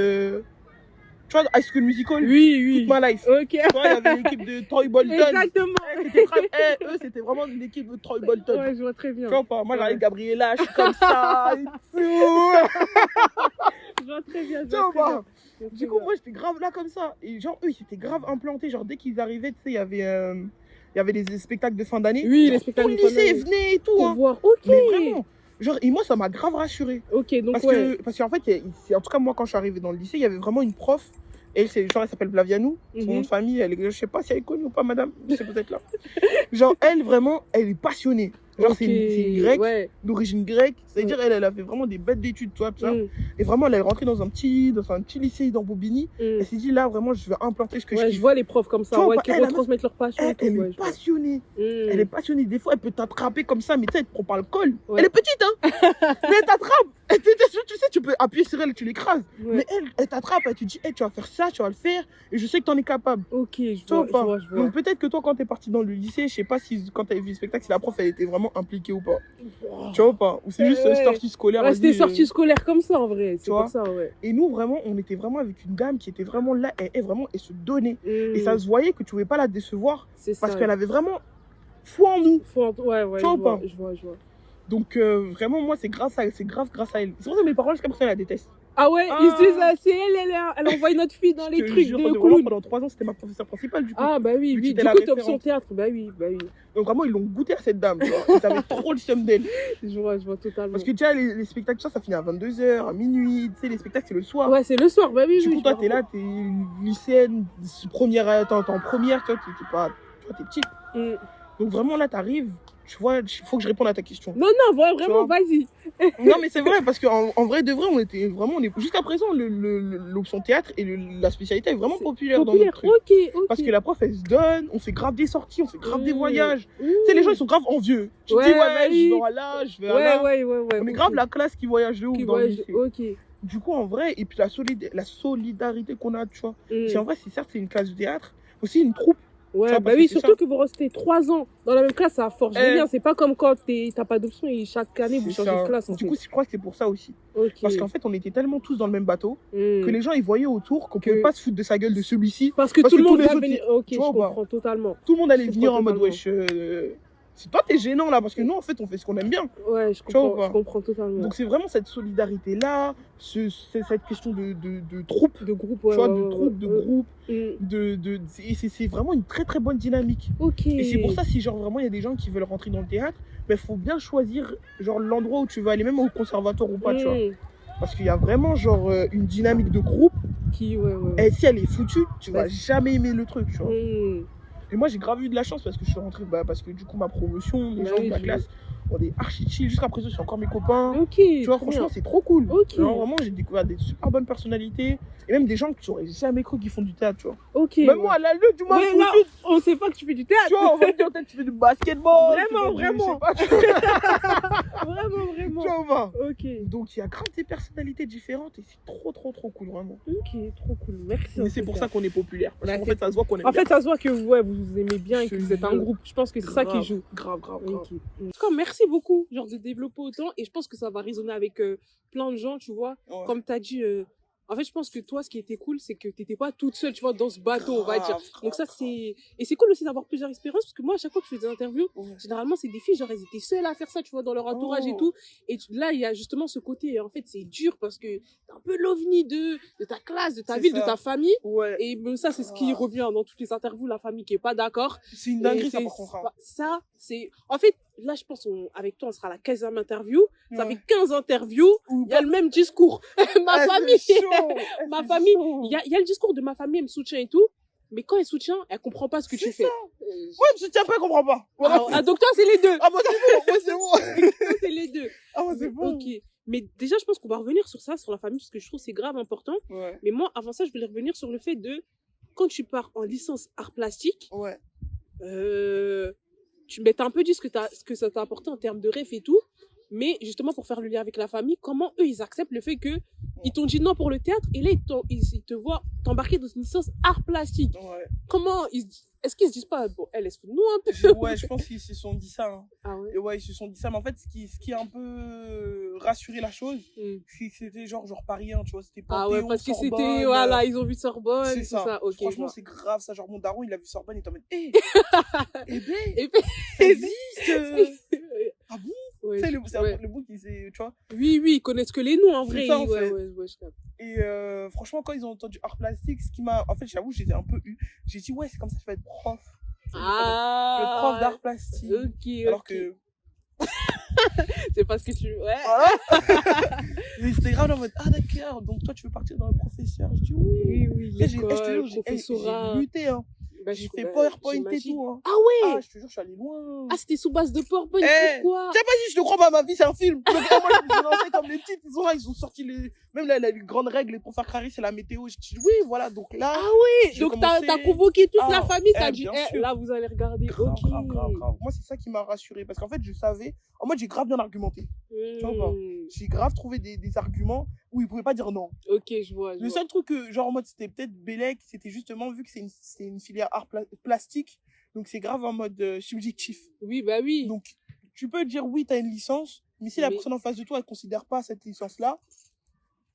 Tu vois, High School Musical, Oui. toute ma life. Ok. Tu vois, il y avait l'équipe de Troy Bolton. Exactement. Eux, c'était vraiment l'équipe de Troy Bolton. Ouais, je vois très bien. Tu vois pas, moi, Ouais. j'arrive Gabriella, je suis comme ça et tout. Je vois très bien. Tu vois pas. Du coup, moi, j'étais grave là comme ça. Et genre, eux, ils s'étaient grave implantés. Genre, dès qu'ils arrivaient, tu sais, il y avait des spectacles de fin d'année. Oui, Genre, les spectacles tout de le fin lycée d'année. venait et tout. Pour Hein. voir. Ok. Mais vraiment. Genre, et moi, ça m'a grave rassuré. Ok, donc Parce qu'en fait, en tout cas, moi, quand je suis arrivée dans le lycée, il y avait vraiment une prof. Et elle s'appelle Blavianou. Son nom de famille, je sais pas si elle est connue ou pas, madame. C'est peut-être là. Genre, elle, vraiment, elle est passionnée. Genre, c'est une grecque, d'origine grecque. C'est-à-dire, elle a fait vraiment des bêtes d'études, tu vois, tout ça. Et vraiment, elle est rentrée dans un petit lycée dans Bobigny. Elle s'est dit, là, vraiment, je vais implanter ce que je kiffe. je vois les profs comme ça, Tu vois, qui elle, retransmettent leur passion. Elle est passionnée. Elle est passionnée. Des fois, elle peut t'attraper comme ça, mais tu sais, elle te prend par le col. Ouais. Elle est petite, hein. Mais elle t'attrape. Tu sais, tu peux appuyer sur elle, tu l'écrases. Ouais. Mais elle t'attrape, elle te dit, hey, tu vas faire ça, tu vas le faire. Et je sais que t'en es capable. Ok, je Tu vois vois, pas. je vois. Donc peut-être que toi, quand t'es parti dans le lycée, je sais pas si quand t'avais vu le spectacle, si la prof, elle était vraiment impliquée ou pas. Tu vois pas. Ou c'est juste Ouais. sortie scolaire. Ouais, c'était vas-y, sortie scolaire comme ça en vrai. C'est Tu vois. pour ça, ouais. Et nous, vraiment, on était vraiment avec une dame qui était vraiment là. Elle se donnait. Et Mm. ça se voyait que tu pouvais pas la décevoir. C'est ça. Parce qu'elle avait vraiment foi en nous. Ouais, Tu vois pas. je vois. Donc vraiment, moi, c'est grave grâce à elle. C'est pour ça que mes parents, jusqu'à présent, elle la détestent. Ah ouais, Ah. ils se disent, c'est elle envoie notre fille dans les Je te trucs jure, de vraiment, clown. pendant 3 ans, c'était ma professeure principale, du coup. Ah bah oui, Vu que du c'était coup la t'es référente. option théâtre, bah oui. Donc vraiment, ils l'ont goûté à cette dame. Tu vois. Ils avaient trop le seum d'elle. Je vois totalement. Parce que déjà, les spectacles, ça finit à 22h, à minuit. Tu sais, les spectacles, c'est le soir. Ouais, c'est le soir, bah oui. Du coup, je toi, vois. t'es là, t'es lycéenne, t'es en première, toi, t'es petite. Mm. Donc vraiment, là, t'arrives, tu vois, il faut que je réponde à ta question. Non, vraiment, vois. vas-y. Non, mais c'est vrai, parce qu'en vrai de vrai, jusqu'à présent, l'option théâtre et la spécialité est vraiment populaire dans notre truc. Ok. Parce que la prof, elle se donne, on fait grave des sorties, on fait grave des voyages. Mm. Tu sais, les gens, ils sont grave envieux. Tu te Ouais, dis, bah oui. je vais là, je vais là. Ouais. On est grave la classe qui voyage de ouf dans le lycée. Ok. Du coup, en vrai, et puis la solidarité qu'on a, tu vois. Mm. C'est en vrai, certes, c'est une classe de théâtre, aussi une troupe. Ouais, Tu vois, bah parce oui, que c'est surtout ça. que vous restez 3 ans dans la même classe, ça forge Eh. bien. C'est pas comme quand t'as pas d'option et chaque année vous C'est changez ça. de classe. en Du fait. coup, je crois que c'est pour ça aussi. Ok. Parce qu'en fait, on était tellement tous dans le même bateau Mm. que les gens, ils voyaient autour qu'on Que- pouvait pas se foutre de sa gueule de celui-ci. Parce que parce tout que le tous monde les va autres, venir. Ok, tu je vois ou pas comprends totalement. Tout le monde allait Je venir en comprends mode, wesh, c'est toi, t'es gênant là, parce que nous, en fait, on fait ce qu'on aime bien. Ouais, je vois ou comprends, pas je comprends totalement. Donc, c'est vraiment cette solidarité-là, c'est cette question de troupe, De groupe, tu ouais. vois, ouais, de ouais, troupe, de ouais. groupe, Mm. et c'est vraiment une très très bonne dynamique. Ok. Et c'est pour ça, si genre vraiment il y a des gens qui veulent rentrer dans le théâtre, il faut bien choisir genre l'endroit où tu veux aller, même au conservatoire ou pas, tu vois. Mm. Parce qu'il y a vraiment genre une dynamique de groupe, Ouais. et si elle est foutue, tu vas Ouais. jamais aimer le truc, tu vois. Mm. Et moi j'ai grave eu de la chance parce que je suis rentré, parce que du coup ma promotion, les Bah gens oui, de ma je classe, on est archi chill, jusqu'à présent c'est encore mes copains. Ok. Tu vois, trop franchement, bien. c'est trop cool. Ok. Genre, vraiment, j'ai découvert des super bonnes personnalités. Et même des gens que tu aurais jamais cru qu'ils font du théâtre, tu vois. Ok. Même ouais. moi, à la lutte, du moins, Ouais, là, on sait pas que tu fais du théâtre. tu vois, on va me dire, peut-être tu fais du basketball. Vraiment, tu fais du- vraiment. Je sais pas, Vraiment. tu vois ou pas. Ok. Donc, il y a grave des personnalités différentes et c'est trop cool, vraiment. Ok, trop cool. Merci. Mais c'est pour ça qu'on est populaire. Parce Bah, qu'en fait, ça se voit qu'on aime En bien. fait, ça se voit que vous aimez bien et Je que te vous êtes un jure. groupe. Je pense que c'est ça qui joue. Grave. Ok. En tout cas, merci beaucoup genre, de développer autant et je pense que ça va résonner avec plein de gens, tu vois. Ouais. Comme tu as dit, En fait, je pense que toi, ce qui était cool, c'est que t'étais pas toute seule, tu vois, dans ce bateau, on va dire. Donc ça, c'est... Et c'est cool aussi d'avoir plusieurs expériences, parce que moi, à chaque fois que je fais des interviews, généralement, c'est des filles, genre, elles étaient seules à faire ça, tu vois, dans leur entourage et tout. Et là, il y a justement ce côté, en fait, c'est dur, parce que t'es un peu l'ovni de ta classe, de ta C'est ville, ça. de ta famille. Ouais. Et ça, c'est ce qui revient dans toutes les interviews, la famille qui est pas d'accord. C'est une dinguerie, Et ça, par contre. Hein. Ça, c'est... En fait, là, je pense, avec toi, on sera à la 15e interview. Ça Ouais. fait 15 interviews. Il y a le même discours. Ma famille, ma famille, il y a le discours de ma famille, elle me soutient et tout. Mais quand elle soutient, elle comprend pas ce que tu fais. Ouais, je me soutiens pas, elle comprend pas. Voilà. Ah, donc toi, c'est les deux. Ah, bah, c'est bon, ouais, c'est bon. Toi, c'est les deux. Ah, bah, c'est bon. Ok. Mais déjà, je pense qu'on va revenir sur ça, sur la famille, parce que je trouve que c'est grave important. Ouais. Mais moi, avant ça, je voulais revenir sur le fait de, quand tu pars en licence art plastique, Ouais. tu m'as un peu dit ce que ça t'a apporté en termes de rêve et tout. Mais justement, pour faire le lien avec la famille, comment eux, ils acceptent le fait que ils t'ont dit non pour le théâtre et là, ils te voient t'embarquer dans une licence art plastique. Ouais. Comment est-ce qu'ils se disent pas, bon, elle se fout de nous un peu? Ouais, je pense qu'ils se sont dit ça. Hein. Ah ouais? Et ouais, ils se sont dit ça. Mais en fait, ce qui a un peu rassuré la chose, Mm. c'est que c'était genre pas rien, tu vois. C'était pas Ah ouais, parce que c'était, voilà, ils ont vu Sorbonne, c'est tout ça. ça. Ok, je Franchement, vois. c'est grave ça. Genre, mon daron, il a vu Sorbonne, il est en mode, hé, eh ben, Et puis, ça existe. Ah bon? ouais, Tu sais, c'est ouais. le bout qui s'est, tu vois. Oui, ils connaissent que les noms, en C'est vrai. ça, en Ouais, fait. ouais, je capte. Et franchement, quand ils ont entendu art plastique, ce qui m'a. En fait, j'avoue, j'étais un peu eu. J'ai dit, ouais, c'est comme ça que je vais être prof. Le prof d'art plastique. Ok, Alors ok. que. C'est parce que tu... Ouais. Voilà. Mais c'était grave en mode, ah d'accord, donc toi tu veux partir dans le professeur. Je dis oui. Oui, oui, Tu sais, je te jure, l'école, j'ai professorat. lutté, hein. Bah, J'ai fait bah, PowerPoint et j'imagine. tout, hein. Ah ouais! Ah, je te jure, je suis allé loin. Ah, c'était sous base de PowerPoint, Eh, pourquoi? Tu sais pas si je te crois pas, ma vie, c'est un film. Donc, moi, je me suis lancé comme les titres. Ils sont là, ils ont sorti les. Même là, les grandes règles pour faire carré, c'est la météo. Je dis oui, voilà, donc là. Ah ouais! j'ai Donc commencé- t'as convoqué toute la Ah, famille, t'as eh, dit, bien eh, sûr. là vous allez regarder. Grave, Ok. grave, grave, grave. Moi, c'est ça qui m'a rassuré. Parce qu'en fait, je savais. En mode, j'ai grave bien argumenté. vois pas. J'ai grave trouvé des arguments où ils pouvaient pas dire non. Ok, je vois. Le seul truc que, genre, en mode, c'était peut-être Bélec, c'était justement vu que c'est une filière art plastique. Donc, c'est grave en mode subjectif. Oui, bah oui. Donc, tu peux dire oui, t'as une licence, mais si la Mais- personne en face de toi, elle considère pas cette licence-là,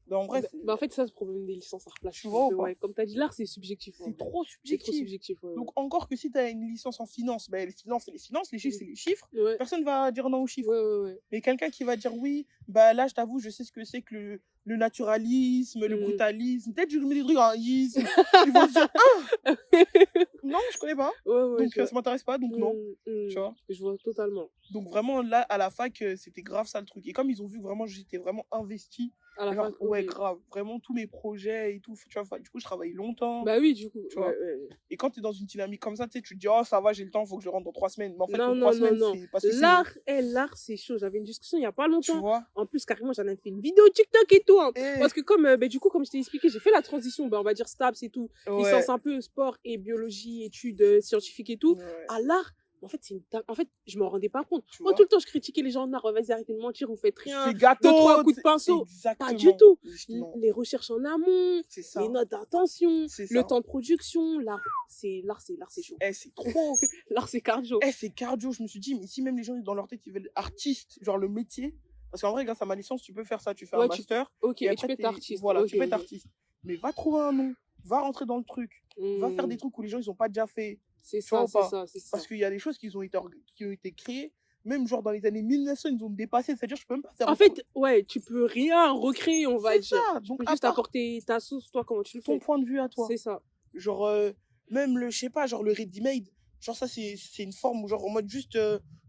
ben en vrai, Bah, en fait, c'est ça le problème des licences art plastique. Tu vois ou pas Ouais, comme t'as dit, l'art c'est subjectif. c'est ouais. trop C'est trop subjectif. subjectif. Ouais, Donc, encore que si t'as une licence en finance, ben les finances, c'est les finances, les chiffres, c'est les chiffres. ouais. Personne va dire non aux chiffres. Ouais. Mais quelqu'un qui va dire oui, bah là, je t'avoue, je sais ce que c'est que le naturalisme, le Mm. brutalisme. Peut-être je mets des trucs en isme. Ils vont se dire, ah, non, je connais pas. Ouais, Donc, ça m'intéresse pas, donc non. Tu vois. Je vois totalement. Donc, vraiment, là, à la fac, c'était grave ça le truc. Et comme ils ont vu que vraiment, j'étais vraiment investi. À la Genre, fin, ouais, ok. grave. Vraiment, tous mes projets et tout. Tu vois, du coup, je travaille longtemps. Bah oui, du coup. Tu vois. Ouais. Et quand t'es dans une dynamique comme ça, tu sais, tu te dis, oh, ça va, j'ai le temps, faut que je rentre dans 3 semaines. Mais en fait, Non, dans non, 3 non, semaines, non. c'est parce que L'art, c'est chaud. J'avais une discussion il y a pas tu longtemps. vois. En plus, carrément, j'en ai fait une vidéo TikTok et tout. Hein. Et, Parce que comme, du coup, comme je t'ai expliqué, j'ai fait la transition, on va dire STAPS et tout. ouais. Licence un peu sport et biologie, études scientifiques et tout. Ouais. À l'art, en fait, en fait, je m'en rendais pas compte. Tu Moi, vois. tout le temps, je critiquais les gens en art. Ouais, vas-y, arrêtez de mentir, vous faites rien. C'est gâteau. 2-3 coups de pinceau. Exactement. Pas du tout. Justement. Les recherches en amont, C'est ça. les notes d'intention, C'est le ça. temps de production, l'art, c'est chaud. Eh, c'est trop. L'art, c'est cardio. Eh, c'est cardio. Je me suis dit, mais si même les gens, dans leur tête, ils veulent artiste, genre le métier. Parce qu'en vrai, grâce à ma licence, tu peux faire ça. Tu fais Ouais, un tu- master. Ok, et et après, tu peux être artiste. Voilà, Ok, tu peux être ok. artiste. Mais va trouver un nom. Va rentrer dans le truc. Va faire des trucs où les gens, ils ont pas déjà fait. C'est Tu vois ça, ou pas c'est ça. Parce qu'il y a des choses qui ont été créées. Même genre dans les années 1900, ils ont dépassé. C'est-à-dire, je peux même pas faire En fait, ouais, tu peux rien recréer, on va c'est dire. ça. Tu Donc, peux à juste part apporter ta sauce, toi, comment tu le ton fais. point de vue à toi. C'est ça. Genre, même le, je sais pas, genre le ready-made. Genre, ça, c'est une forme où, genre, en mode juste,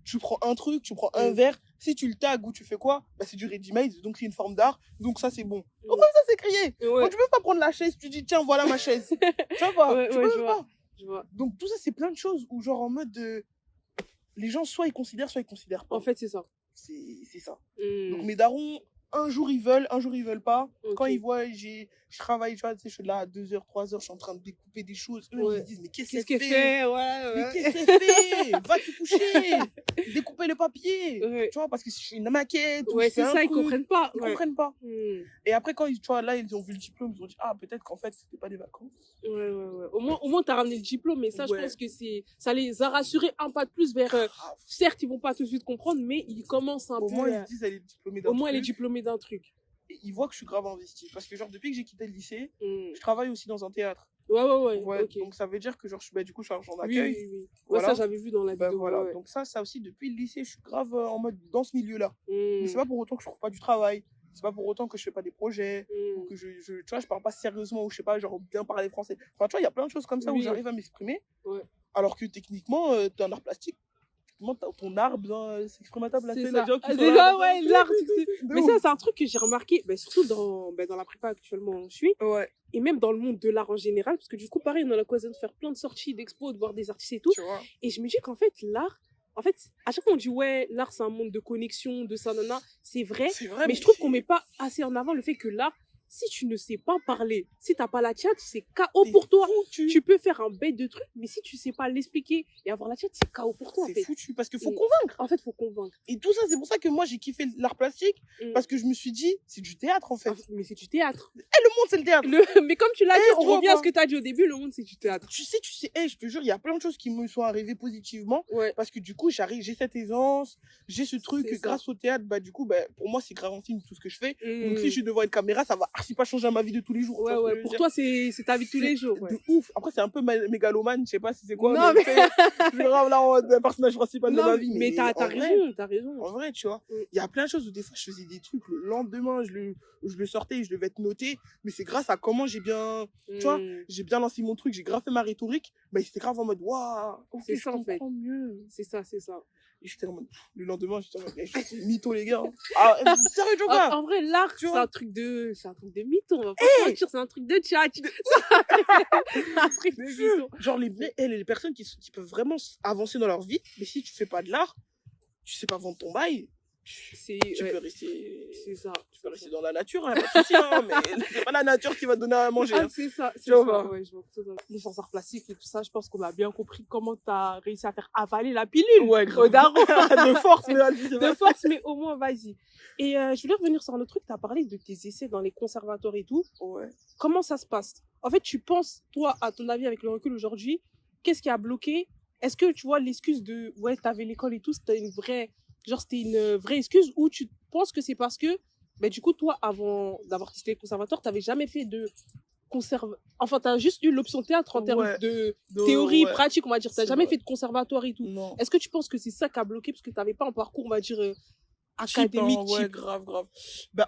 tu prends un truc, tu prends un verre. Si tu le tags ou tu fais quoi, bah, c'est du ready-made. Donc, c'est une forme d'art. Donc, ça, c'est bon. Au moins, ça, c'est créé. Ouais, Donc, tu peux pas prendre la chaise, tu dis, tiens, voilà ma chaise. Tu vois pas? Ouais, Tu ouais, peux je même vois. pas. je vois. Donc, tout ça, c'est plein de choses où, genre, en mode de. Les gens, soit ils considèrent pas. En fait, c'est ça. C'est ça. Hmm. Donc, mes darons, un jour ils veulent pas. Ok. Quand ils voient, je travaille, tu vois, tu sais, je suis là à 2 heures, 3 heures, je suis en train de découper des choses. Eux, Ouais. ils se disent, mais qu'est-ce Qu'est-ce qu'elle qu'elle fait? fait? Ouais, Mais ouais. qu'est-ce qu'elle fait? Va te coucher! Découper le papier! Ouais. Tu vois, parce que si je fais une maquette, ou Ouais, je fais c'est un ça, ils truc, comprennent pas. ils Ouais. comprennent pas. Hmm. Et après, quand tu vois, là, ils ont vu le diplôme, ils ont dit, ah, peut-être qu'en fait, c'était pas des vacances. Ouais. Au moins, t'as ramené le diplôme, mais ça, je Ouais. pense que ça les a rassurés un pas de plus vers. Grave. Certes, ils vont pas tout de suite comprendre, mais ils commencent un Au peu. moins, ils se disent, elle est diplômée d'un Au moins, elle est truc. diplômée d'un truc. et ils voient que je suis grave investi. Parce que, genre, depuis que j'ai quitté le lycée, Mm. je travaille aussi dans un théâtre. Ouais, Ouais, ok. donc ça veut dire que, genre, du coup, je suis agent Oui, d'accueil. oui, oui. Ouais, Voilà. ça, j'avais vu dans la Ben vidéo. voilà, Ouais. donc ça aussi, depuis le lycée, je suis grave en mode dans ce milieu-là. Mais c'est Mm. pas pour autant que je trouve pas du travail. C'est pas pour autant que je fais pas des projets. Ou Mm. que tu vois, je parle pas sérieusement, ou je sais pas, genre bien parler français. Enfin, tu vois, il y a plein de choses comme ça où Oui. j'arrive à m'exprimer. Ouais. Alors que techniquement, t'es un art plastique. Ton art besoin s'exprimatable à C'est la ça. gens qui sont C'est là, ça, ouais, l'art. de Mais ouf. ça, c'est un truc que j'ai remarqué, surtout dans la prépa actuellement où je suis, Ouais, et même dans le monde de l'art en général, parce que du coup, pareil, on a l'occasion de faire plein de sorties, d'expos, de voir des artistes et tout. tu vois. Et je me dis qu'en fait, l'art, à chaque fois on dit, ouais, l'art, c'est un monde de connexion, de ça, nana, c'est vrai. C'est vrai, Mais je trouve qu'on met pas assez en avant le fait que l'art, si tu ne sais pas parler, si t'as pas la tchat, c'est KO pour toi. Foutu. Tu peux faire un bête de truc, mais si tu sais pas l'expliquer et avoir la tchat, c'est KO pour toi, en C'est fait. foutu parce qu'il faut Mm. convaincre. En fait, faut convaincre. Et tout ça, c'est pour ça que moi j'ai kiffé l'art plastique. Mm. Parce que je me suis dit, c'est du théâtre en fait. Mais c'est du théâtre. Le monde, c'est le théâtre. Mais comme tu l'as dit, Eh, on tu vois revient à pas. ce que tu as dit au début, le monde, c'est du théâtre. Tu sais, je te jure, il y a plein de choses qui me sont arrivées positivement. Ouais. Parce que du coup, j'ai cette aisance, j'ai ce truc, C'est ça. grâce au théâtre, du coup, pour moi, c'est grave intime tout ce que je fais. Donc Mm. si je suis devant une caméra, ça va archi pas changer ma vie de tous les jours. tu Ouais, vois ce que ouais. je veux Pour dire. toi, c'est ta vie de tous les jours. Ouais. De ouf. Après, c'est un peu mégalomane, je sais pas si c'est quoi. Non, mais tu sais, je suis grave là en mode personnage principal de Non, ma vie. mais t'as en vrai, raison, t'as raison. En vrai, tu vois, Mm. il y a plein de choses où des fois je faisais des trucs le lendemain, je le sortais et je devais être noté, mais c'est grâce à comment j'ai bien, tu vois, Mm. j'ai bien lancé mon truc, j'ai grave fait ma rhétorique, c'était grave en mode waouh, ok, C'est je ça, en fait. comprends mieux. C'est ça, c'est ça. Et j'étais en mode, le lendemain, j'étais en mode, je suis mytho les gars. Ah, sérieux, Joga. En vrai, l'art, Tu c'est vois. un truc de mytho, on va pas se mentir, c'est un truc de tchat. Un truc de mytho. Genre les personnes qui peuvent vraiment avancer dans leur vie, mais si tu fais pas de l'art, tu sais pas vendre ton bail, C'est tu ouais, peux rester. c'est ça. Tu peux rester dans la nature, hein, pas de souci, hein, mais c'est pas la nature qui va te donner à manger. Ah, hein. c'est ça, c'est Tu vois ça. pas. Ouais, je vois totalement. Les sans arts plastiques et tout ça, je pense qu'on a bien compris comment t'as réussi à faire avaler la pilule. Ouais, Au daron. de force, mais vas-y, c'est De vrai. force, mais au moins, vas-y. Et je voulais revenir sur un autre truc. Tu as parlé de tes essais dans les conservatoires et tout. Ouais. Comment ça se passe? En fait, tu penses, toi, à ton avis, avec le recul aujourd'hui, qu'est-ce qui a bloqué? Est-ce que tu vois l'excuse de, ouais, t'avais l'école et tout, c'était une vraie excuse, ou tu penses que c'est parce que, du coup, toi, avant d'avoir testé les conservatoires, t'avais jamais fait de enfin, t'as juste eu l'option théâtre en termes Ouais. de Donc, théorie, ouais. pratique, on va dire. T'as C'est jamais vrai. fait de conservatoire et tout. Non. Est-ce que tu penses que c'est ça qui a bloqué parce que t'avais pas un parcours, on va dire, Cheap, académique, hein, ouais, type? grave.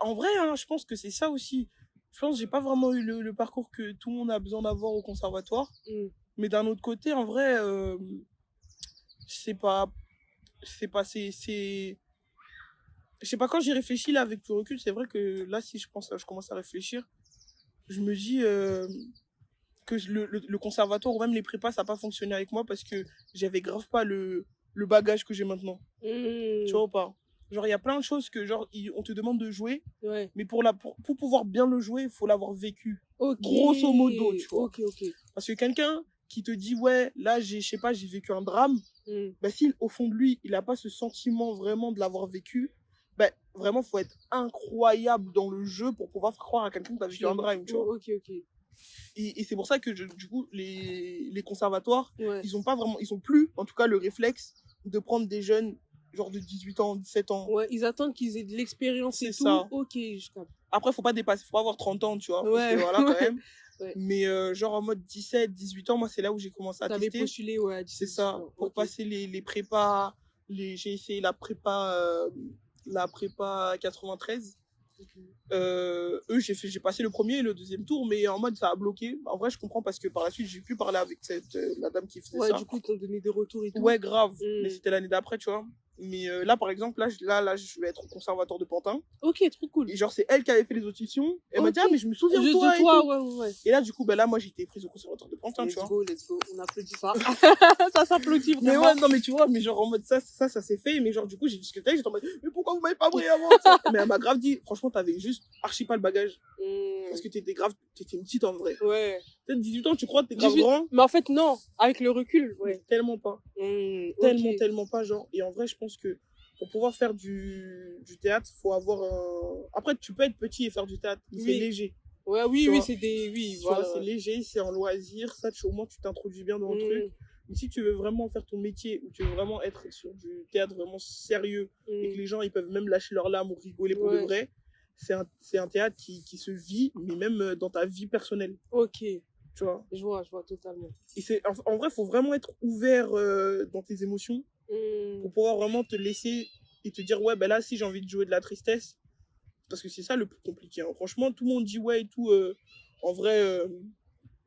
En vrai, hein, je pense que c'est ça aussi. Je pense que j'ai pas vraiment eu le parcours que tout le monde a besoin d'avoir au conservatoire. Mm. Mais d'un autre côté, en vrai, je sais pas, je sais pas, quand j'y réfléchis là avec le recul, c'est vrai que là, si je commence à réfléchir, je me dis que le conservatoire ou même les prépas, ça n'a pas fonctionné avec moi parce que j'avais grave pas le bagage que j'ai maintenant. Mm. Tu vois ou pas? Genre, il y a plein de choses que, genre, on te demande de jouer, Ouais. mais pour pouvoir bien le jouer, il faut l'avoir vécu. Ok. Grosso modo, tu vois. Ok. Parce que quelqu'un qui te dit, ouais, là, je sais pas, j'ai vécu un drame, Mm. si au fond de lui, il n'a pas ce sentiment vraiment de l'avoir vécu, vraiment, faut être incroyable dans le jeu pour pouvoir faire croire à quelqu'un que t'as vécu un drame, tu vois. Ok. Et c'est pour ça que, du coup, les conservatoires, Ouais. ils ont plus, en tout cas, le réflexe de prendre des jeunes, genre de 18 ans, 17 ans. Ouais, ils attendent qu'ils aient de l'expérience et C'est tout. ça. Ok, je capte. Après, faut pas avoir 30 ans, tu vois. Parce Ouais. que voilà, quand même. Ouais. Mais genre en mode 17, 18 ans, moi, c'est là où j'ai commencé à T'avais tester. postulé, ouais. C'est ça. Pour Ok. passer les prépas, j'ai essayé la prépa 93. J'ai passé le premier et le deuxième tour, mais en mode ça a bloqué. En vrai, je comprends parce que par la suite, j'ai pu parler avec la dame qui faisait Ouais, ça. du coup, ils t'ont donné des retours et tout. Ouais, grave. Mm. Mais c'était l'année d'après, tu vois. Mais là, par exemple, là, je vais être au conservatoire de Pantin. Ok, trop cool. Et genre, c'est elle qui avait fait les auditions. Elle m'a dit, Ok. ah, mais je me souviens de Juste toi. de et toi, tout. ouais. Et là, du coup, là, moi, j'ai été prise au conservatoire de Pantin, tu vois. Let's go. On applaudit ça. Ça s'applaudit Mais vraiment. ouais, non, mais tu vois, mais genre en mode ça s'est fait. Mais genre, du coup, j'ai discuté, j'étais en mode, mais pourquoi vous m'avez pas pris avant ça? Mais elle m'a grave dit, franchement, t'avais juste archi pas le bagage. Mm. Parce que t'étais une petite en vrai. Ouais. Peut-être 18 ans, tu crois que t'es grave 18. grand? Mais en fait, non. Avec le recul, ouais. Tellement pas. Ok. Tellement pas, genre. Et en vrai, je pense que pour pouvoir faire du théâtre, faut avoir un. Après, tu peux être petit et faire du théâtre, mais Oui. c'est léger. Ouais, Tu oui, vois. c'est des. Oui, Tu vois, voilà. c'est léger, c'est en loisir. Ça, au moins, tu t'introduis bien dans le truc. Mais si tu veux vraiment faire ton métier, ou tu veux vraiment être sur du théâtre vraiment sérieux, et que les gens, ils peuvent même lâcher leurs larmes ou rigoler pour de Ouais. vrai, c'est un théâtre qui se vit, mais même dans ta vie personnelle, Ok, tu vois. je vois totalement. Et en vrai, il faut vraiment être ouvert dans tes émotions pour pouvoir vraiment te laisser et te dire, ouais, ben là, si j'ai envie de jouer de la tristesse, parce que c'est ça le plus compliqué. Hein. Franchement, tout le monde dit, ouais, et tout, en vrai,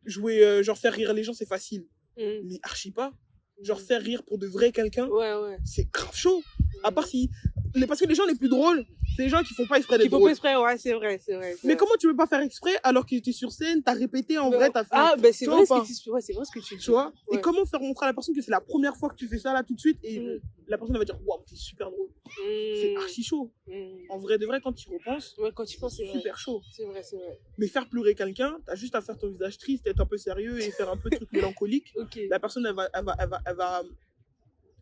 jouer, genre faire rire les gens, c'est facile. Mais archi pas. Genre faire rire pour de vrai quelqu'un, Ouais. c'est grave chaud. À part si... Parce que les gens les plus drôles, c'est les gens qui font pas exprès Qui d'être faut pas drôles. exprès, ouais, c'est vrai. Mais comment tu veux pas faire exprès alors que tu es sur scène, t'as répété en vrai, t'as fait... Ah, ben c'est tu vrai, vois ou pas c'est vrai ce que tu dis. Tu vois. Ouais. Et comment faire montrer à la personne que c'est la première fois que tu fais ça là tout de suite et Mm. la personne elle va dire waouh, t'es super drôle. C'est archi chaud. En vrai de vrai, quand tu y repenses, Ouais, quand tu penses, c'est c'est vrai. super chaud. C'est vrai. Mais faire pleurer quelqu'un, t'as juste à faire ton visage triste, être un peu sérieux et faire un peu de truc mélancolique. Ok. La personne elle va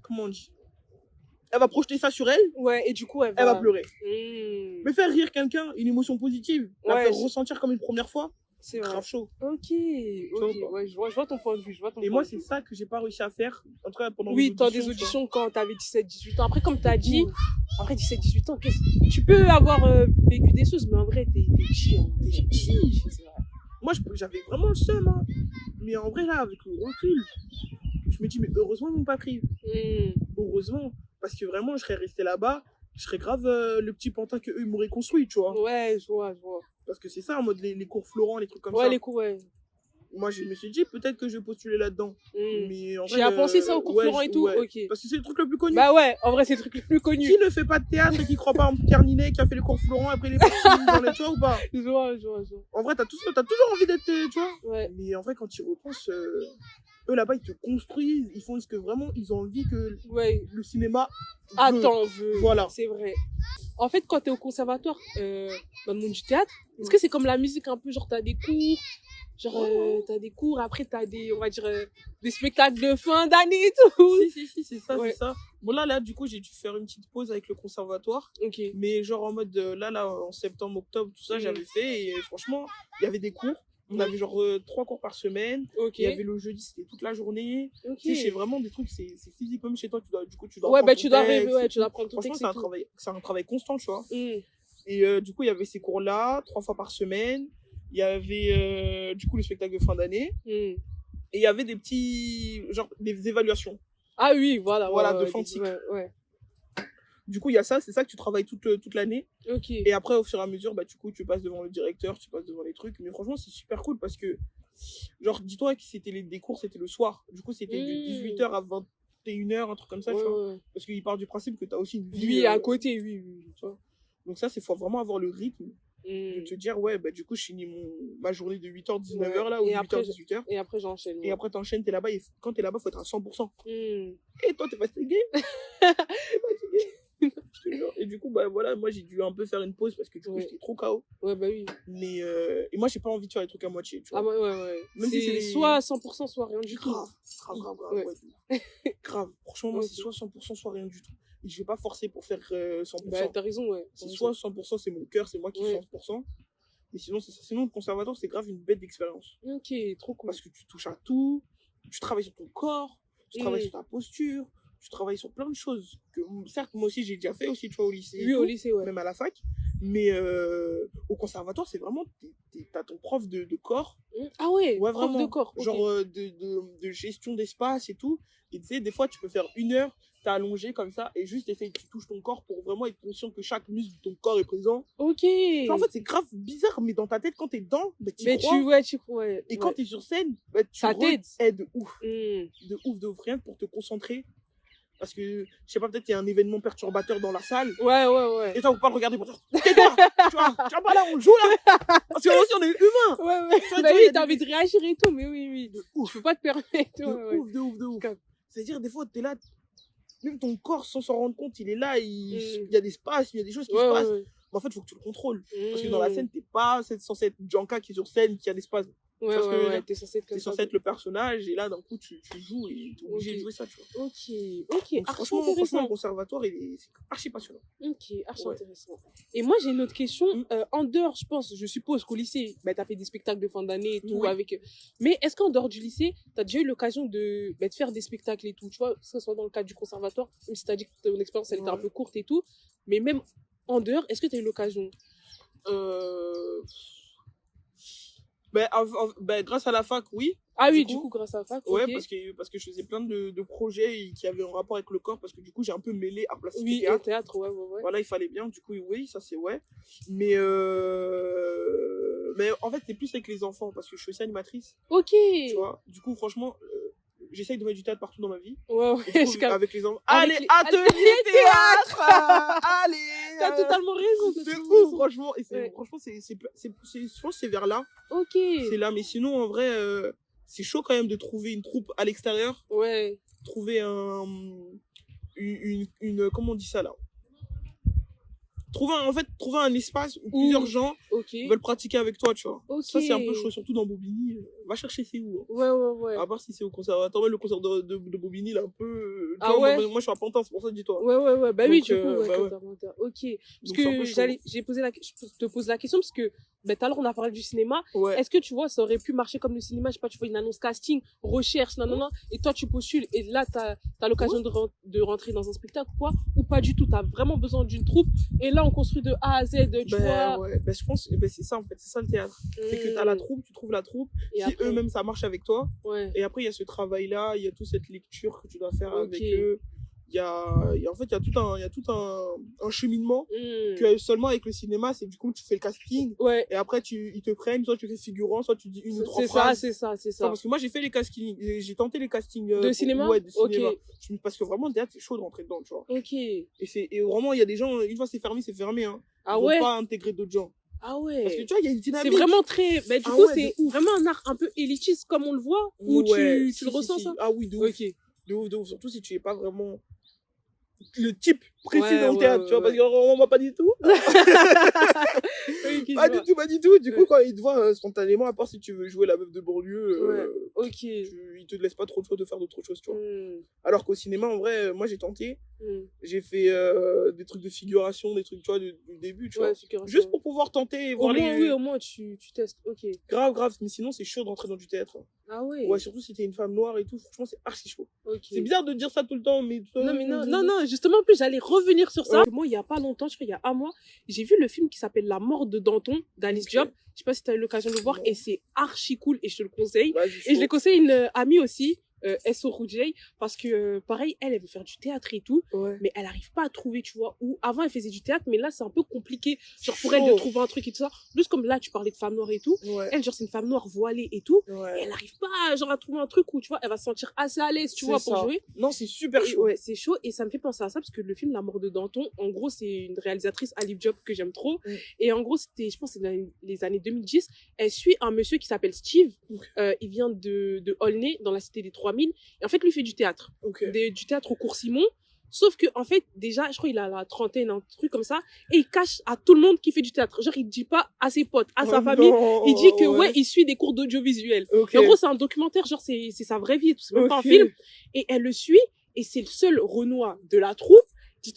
comment on dit, elle va projeter ça sur elle, Ouais, et du coup, elle elle va pleurer. Mm. Mais faire rire quelqu'un, une émotion positive, la Ouais, faire ressentir comme une première fois, c'est vrai. grave chaud. Ok, vois ou pas ouais, je vois ton point de vue. Et moi, c'est ça que j'ai pas réussi à faire, en tout cas pendant Oui, mes dans des tu vois. auditions quand t'avais 17-18 ans. Après, comme t'as dit, après 17-18 ans, tu peux avoir vécu des choses, mais en vrai, t'es chill. T'es chill, c'est vrai. Moi, j'avais vraiment le seum, hein. Mais en vrai, là, avec le recul, je me dis, mais heureusement, ils m'ont pas pris. Heureusement. Parce que vraiment, je serais resté là-bas, je serais grave le petit pantin qu'eux, ils m'auraient construit, tu vois. Ouais, je vois. Parce que c'est ça, en mode les cours Florent, les trucs comme ça. Ouais, les cours, ouais. Moi, je me suis dit, peut-être que je vais postuler là-dedans. Mais en Tu vrai, as pensé ça au cours Florent et tout? ouais. Ok. Parce que c'est le truc le plus connu. Bah ouais, en vrai, c'est le truc le plus connu. Qui ne fait pas de théâtre et qui croit pas en Pierre Ninet qui a fait les cours Florent après les parties dans les, tu vois ou pas? Je vois. En vrai, t'as toujours envie d'être, tu vois. Ouais. Mais en vrai, quand tu y repenses, eux là-bas, ils te construisent, ils font ce que vraiment ils ont envie que Ouais. le cinéma veut. Voilà. C'est vrai. En fait, quand t'es au conservatoire, dans le monde du théâtre, est-ce que c'est comme la musique un peu, genre t'as des cours, t'as des cours, après t'as des, on va dire, des spectacles de fin d'année et tout. Si, c'est ça, Ouais. c'est ça. Bon, là, du coup, j'ai dû faire une petite pause avec le conservatoire. Ok. Mais genre en mode, là, en septembre, octobre, tout ça, j'avais fait. Et franchement, il y avait des cours. On avait genre 3 cours par semaine. Ok. Il y avait le jeudi, c'était toute la journée. Ok. Tu sais, c'est vraiment des trucs, c'est physique. Même chez toi, tu dois Ouais, prendre bah ton tu dois texte rêver, ouais, et tu dois tout. prendre ton Franchement, texte et tout. c'est un travail constant, tu vois. Mm. Et du coup, il y avait ces cours-là, 3 fois par semaine. Il y avait du coup le spectacle de fin d'année. Mm. Et il y avait des petits, genre des évaluations. Ah oui, voilà. Voilà, ouais, de fin de cycle. Ouais. Du coup, il y a ça, c'est ça que tu travailles toute l'année. Ok. Et après, au fur et à mesure, bah, du coup, tu passes devant le directeur, tu passes devant les trucs. Mais franchement, c'est super cool parce que, genre, dis-toi que c'était des cours, c'était le soir. Du coup, c'était de 18h à 21h, un truc comme ça, tu vois. Ouais. Parce qu'il part du principe que tu as aussi une vie. Lui, à côté, oui. Tu vois. Donc ça, c'est faut vraiment avoir le rythme de te dire, ouais, bah, du coup, je finis ma journée de 8h, 19h, là, ou Et 8h, après, 18h. Et après, j'enchaîne. Et après, t'enchaînes, t'es là-bas, et quand t'es là-bas, faut être à 100%. Mm. Et toi, t'es fatigué. T'es fatigué. Je te jure. Et du coup, bah voilà, moi j'ai dû un peu faire une pause parce que du coup, j'étais trop KO. Ouais, bah oui. Mais et moi, j'ai pas envie de faire les trucs à moitié, tu vois. Ah, ouais. Même si c'est soit 100%, soit rien du tout. Grave. Ouais. Ouais. Grave. Franchement, moi, Ok. c'est soit 100%, soit rien du tout. Et je vais pas forcer pour faire 100%. Bah, t'as raison, ouais. C'est soit 100%, c'est mon cœur, c'est moi qui fais 100%. Mais sinon, c'est ça. Sinon, le conservatoire, c'est grave une bête d'expérience. Ok, trop cool. Parce que tu touches à tout, tu travailles sur ton corps, tu travailles sur ta posture, tu travailles sur plein de choses. Que, certes, moi aussi, j'ai déjà fait aussi, tu vois, au lycée. Oui, au lycée, ouais. Même à la fac. Mais au conservatoire, c'est vraiment, t'as ton prof de corps. Ah ouais, Ouais, prof vraiment. de corps. Genre de gestion d'espace et tout. Et tu sais, des fois, tu peux faire 1 heure, t'es allongé comme ça, et juste tu touches ton corps pour vraiment être conscient que chaque muscle de ton corps est présent. Ok. Enfin, en fait, c'est grave bizarre, mais dans ta tête, quand t'es dedans, bah, Mais tu crois. Et quand t'es sur scène, bah, tu ça t'aide. De ouf. De ouf, rien que pour te concentrer. Parce que, je sais pas, peut-être qu'il y a un événement perturbateur dans la salle. Ouais. Et toi, faut pas le regarder pour dire, tais-toi, tu vois pas là, on joue là. Parce que aussi, on est humain. Ouais. Tu vois, Bah tu oui, vois, t'as envie de réagir et tout, mais oui. De ouf. Je peux pas te permettre. De ouf. C'est-à-dire, des fois, t'es là, même ton corps, sans s'en rendre compte, il est là, il y a des spasmes, il y a des choses qui se passent. Mais en fait, il faut que tu le contrôles. Parce que dans la scène, t'es pas censé être Janka qui est sur scène, qui a des spasmes. Ouais, t'es censé être comme T'es ça. censé être le personnage, et là, d'un coup, tu joues et t'es obligé de jouer ça, tu vois. Ok. Donc, Archi franchement, le intéressant. conservatoire, c'est archi passionnant. Ok, archi Ouais. intéressant. Et moi, j'ai une autre question. En dehors, je suppose qu'au lycée, bah, t'as fait des spectacles de fin d'année et tout Oui. avec. Mais est-ce qu'en dehors du lycée, t'as déjà eu l'occasion de faire des spectacles et tout, tu vois, que ce soit dans le cadre du conservatoire, même si t'as dit que ton expérience, elle était un peu courte et tout, mais même en dehors, est-ce que t'as eu l'occasion? Grâce à la fac, oui. Ah oui, du coup, grâce à la fac. Ouais, ok. parce que je faisais plein de projets qui avaient un rapport avec le corps, parce que du coup, j'ai un peu mêlé art plastique Oui, et et théâtre. théâtre, ouais. Voilà, il fallait bien, du coup, oui, ça c'est ouais. Mais en fait, c'est plus avec les enfants, parce que je suis aussi animatrice, Ok. tu vois. Du coup, franchement, j'essaye de mettre du théâtre partout dans ma vie. Ouais, Et du coup, je capte. avec les enfants. Avec Allez, les- atelier théâtre Allez T'as totalement raison. C'est t'as fou, totalement raison. franchement. Et Ouais. franchement, je pense que c'est vers là. Ok. C'est là, mais sinon, en vrai, c'est chaud quand même de trouver une troupe à l'extérieur. Ouais. Trouver comment on dit ça là? Trouver un espace où plusieurs gens Ok. veulent pratiquer avec toi, tu vois. Ok. Ça, c'est un peu chaud, surtout dans Bobigny. Va chercher c'est où, hein. Ouais. À part si c'est au conservatoire. Mais le concert de Bobigny, il est un peu. tu Ah vois, ouais? moi, je suis à Pantin, c'est pour ça, dis-toi. Ouais. Bah oui, Donc, du coup, ouais, bah ouais. commentaire. Ok. Parce Donc, c'est un peu que chaud. je te pose la question parce que, tout à l'heure, on a parlé du cinéma. Ouais. Est-ce que tu vois, ça aurait pu marcher comme le cinéma? Je sais pas, tu vois une annonce casting, recherche, non, et toi, tu postules, et là, t'as l'occasion de rentrer dans un spectacle, quoi, ou pas du tout. T'as vraiment besoin d'une troupe, et là, on construit de A à Z, tu vois. Ouais. Je pense, c'est ça, en fait. C'est ça le théâtre. C'est que t'as la troupe, tu trouves la troupe. Et Si après, eux-mêmes, ça marche avec toi. ouais. Et après, il y a ce travail-là, il y a toute cette lecture que tu dois faire Ok. avec eux. En fait, il y a tout un cheminement Hmm. que seulement avec le cinéma, c'est du coup, tu fais le casting. Ouais. Et après, ils te prennent, soit tu fais figurant, soit tu dis une ou trois C'est ça, phrases. c'est ça. Non, parce que moi, j'ai fait les castings, j'ai tenté les castings. De cinéma? Ouais, de Ok. cinéma. Parce que vraiment, le théâtre, c'est chaud de rentrer dedans, tu vois. Ok. Et vraiment, il y a des gens, une fois c'est fermé, hein. Ah Ils vont ouais? pas intégrer d'autres gens. Ah ouais. Parce que tu vois, il y a une C'est dynamique. vraiment très. Bah, du Ah coup, ouais, c'est de ouf. vraiment un art un peu élitiste, comme on le voit, ou Ouais, tu le ressens, ça? Ah oui, de ouf. Ok. De ouf. Surtout si tu es pas vraiment le type précis Ouais, dans le théâtre, tu vois, parce ouais. qu'on voit pas du tout. Ok, je Pas vois. du tout. Du coup, Ouais. quand ils te voient spontanément, à part si tu veux jouer la meuf de banlieue, Ok. ils te laissent pas trop le choix de faire d'autres choses, tu vois. Hmm. Alors qu'au cinéma, en vrai, moi j'ai tenté, Hmm. j'ai fait des trucs de figuration, des trucs, tu vois, du début, tu vois. Ouais, figuration. Juste pour pouvoir tenter et Au voir moins, les. oui, au moins, tu testes. Ok. Grave, mais sinon c'est chaud d'entrer dans du théâtre. Ah ouais. Ouais, surtout si t'es une femme noire et tout, franchement, c'est archi chaud. Ok. C'est bizarre de dire ça tout le temps, mais. Non, justement, en plus, j'allais revenir sur ça. Moi, il y a pas longtemps, je crois, il y a un mois, j'ai vu le film qui s'appelle La mort de Danton, d'Alice Ok. Diop. Je sais pas si tu as eu l'occasion de le voir, Non. et c'est archi cool, et je te le conseille. Vas-y, Et je chaud. l'ai conseillé à une amie aussi, S.O. Roujay, parce que, pareil, elle veut faire du théâtre et tout, Ouais. mais elle arrive pas à trouver, tu vois, où avant elle faisait du théâtre, mais là, c'est un peu compliqué, genre, pour Chaud. elle de trouver un truc et tout ça. Juste comme là, tu parlais de femme noire et tout. Ouais. Elle, genre, c'est une femme noire voilée et tout. Et Ouais. elle arrive pas, genre, à trouver un truc où, tu vois, elle va se sentir assez à l'aise, tu C'est vois, pour ça. jouer. Non, c'est super Et chaud. ouais, c'est chaud et ça me fait penser à ça parce que le film La mort de Danton, en gros, c'est une réalisatrice, Alice Diop, que j'aime trop. Mm. Et en gros, c'était, je pense, c'est dans les années 2010. Elle suit un monsieur qui s'appelle Steve. Il vient de Aulnay, dans la cité des 3000. Et en fait, lui fait du théâtre. Ok. Du théâtre au cours Simon. Sauf que, en fait, déjà, je crois qu'il a la trentaine, un truc comme ça. Et il cache à tout le monde qu'il fait du théâtre. Genre, il dit pas à ses potes, à sa Oh famille. non, Il dit que, ouais, il suit des cours d'audiovisuel. Ok. Et en gros, c'est un documentaire, genre, c'est sa vraie vie et tout. C'est même pas un Ok. film. Et elle le suit. Et c'est le seul Renoir de la troupe.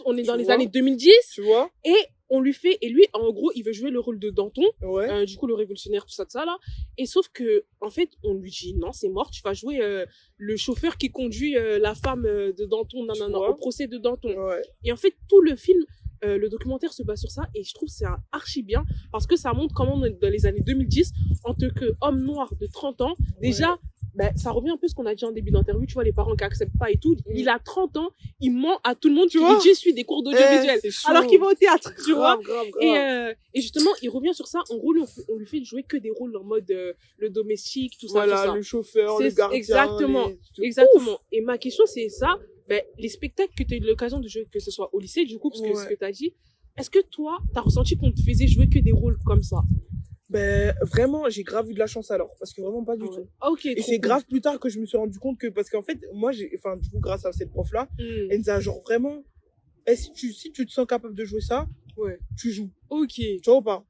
On est dans Tu les vois années 2010. Tu vois? Et on lui fait, et lui, en gros, il veut jouer le rôle de Danton. Ouais. Du coup, le révolutionnaire, tout ça, là. Et sauf que, en fait, on lui dit, non, c'est mort, tu vas jouer le chauffeur qui conduit la femme de Danton, Tu non, vois au procès de Danton. Ouais. Et en fait, tout le film, le documentaire se base sur ça, et je trouve que c'est un archi bien, parce que ça montre comment, dans les années 2010, en tant qu'homme noir de 30 ans, déjà, ben, ça revient un peu à ce qu'on a dit en début d'interview, tu vois, les parents qui acceptent pas et tout. Il a 30 ans, il ment à tout le monde, Tu il vois dit, je suis des cours d'audiovisuel. c'est chaud. Alors qu'il va au théâtre, tu vois. Grave. Et justement, il revient sur ça. En gros, on lui fait jouer que des rôles en mode le domestique, tout ça, Voilà, tout ça. le chauffeur, le C'est- gardien. exactement. les- Exactement. Et ma question, c'est ça. Ben, les spectacles que tu as eu l'occasion de jouer, que ce soit au lycée, du coup, parce que Ouais. ce que tu as dit, est-ce que toi, tu as ressenti qu'on te faisait jouer que des rôles comme ça? Ben, vraiment, j'ai grave eu de la chance alors. Parce que vraiment pas du tout. Ah, ok. Et trop c'est cool. grave plus tard que je me suis rendu compte que, parce qu'en fait, moi, du coup, grâce à cette prof-là, Hmm. elle nous a genre vraiment, si tu te sens capable de jouer ça, Ouais. tu joues. Ok. Tu vois ou pas?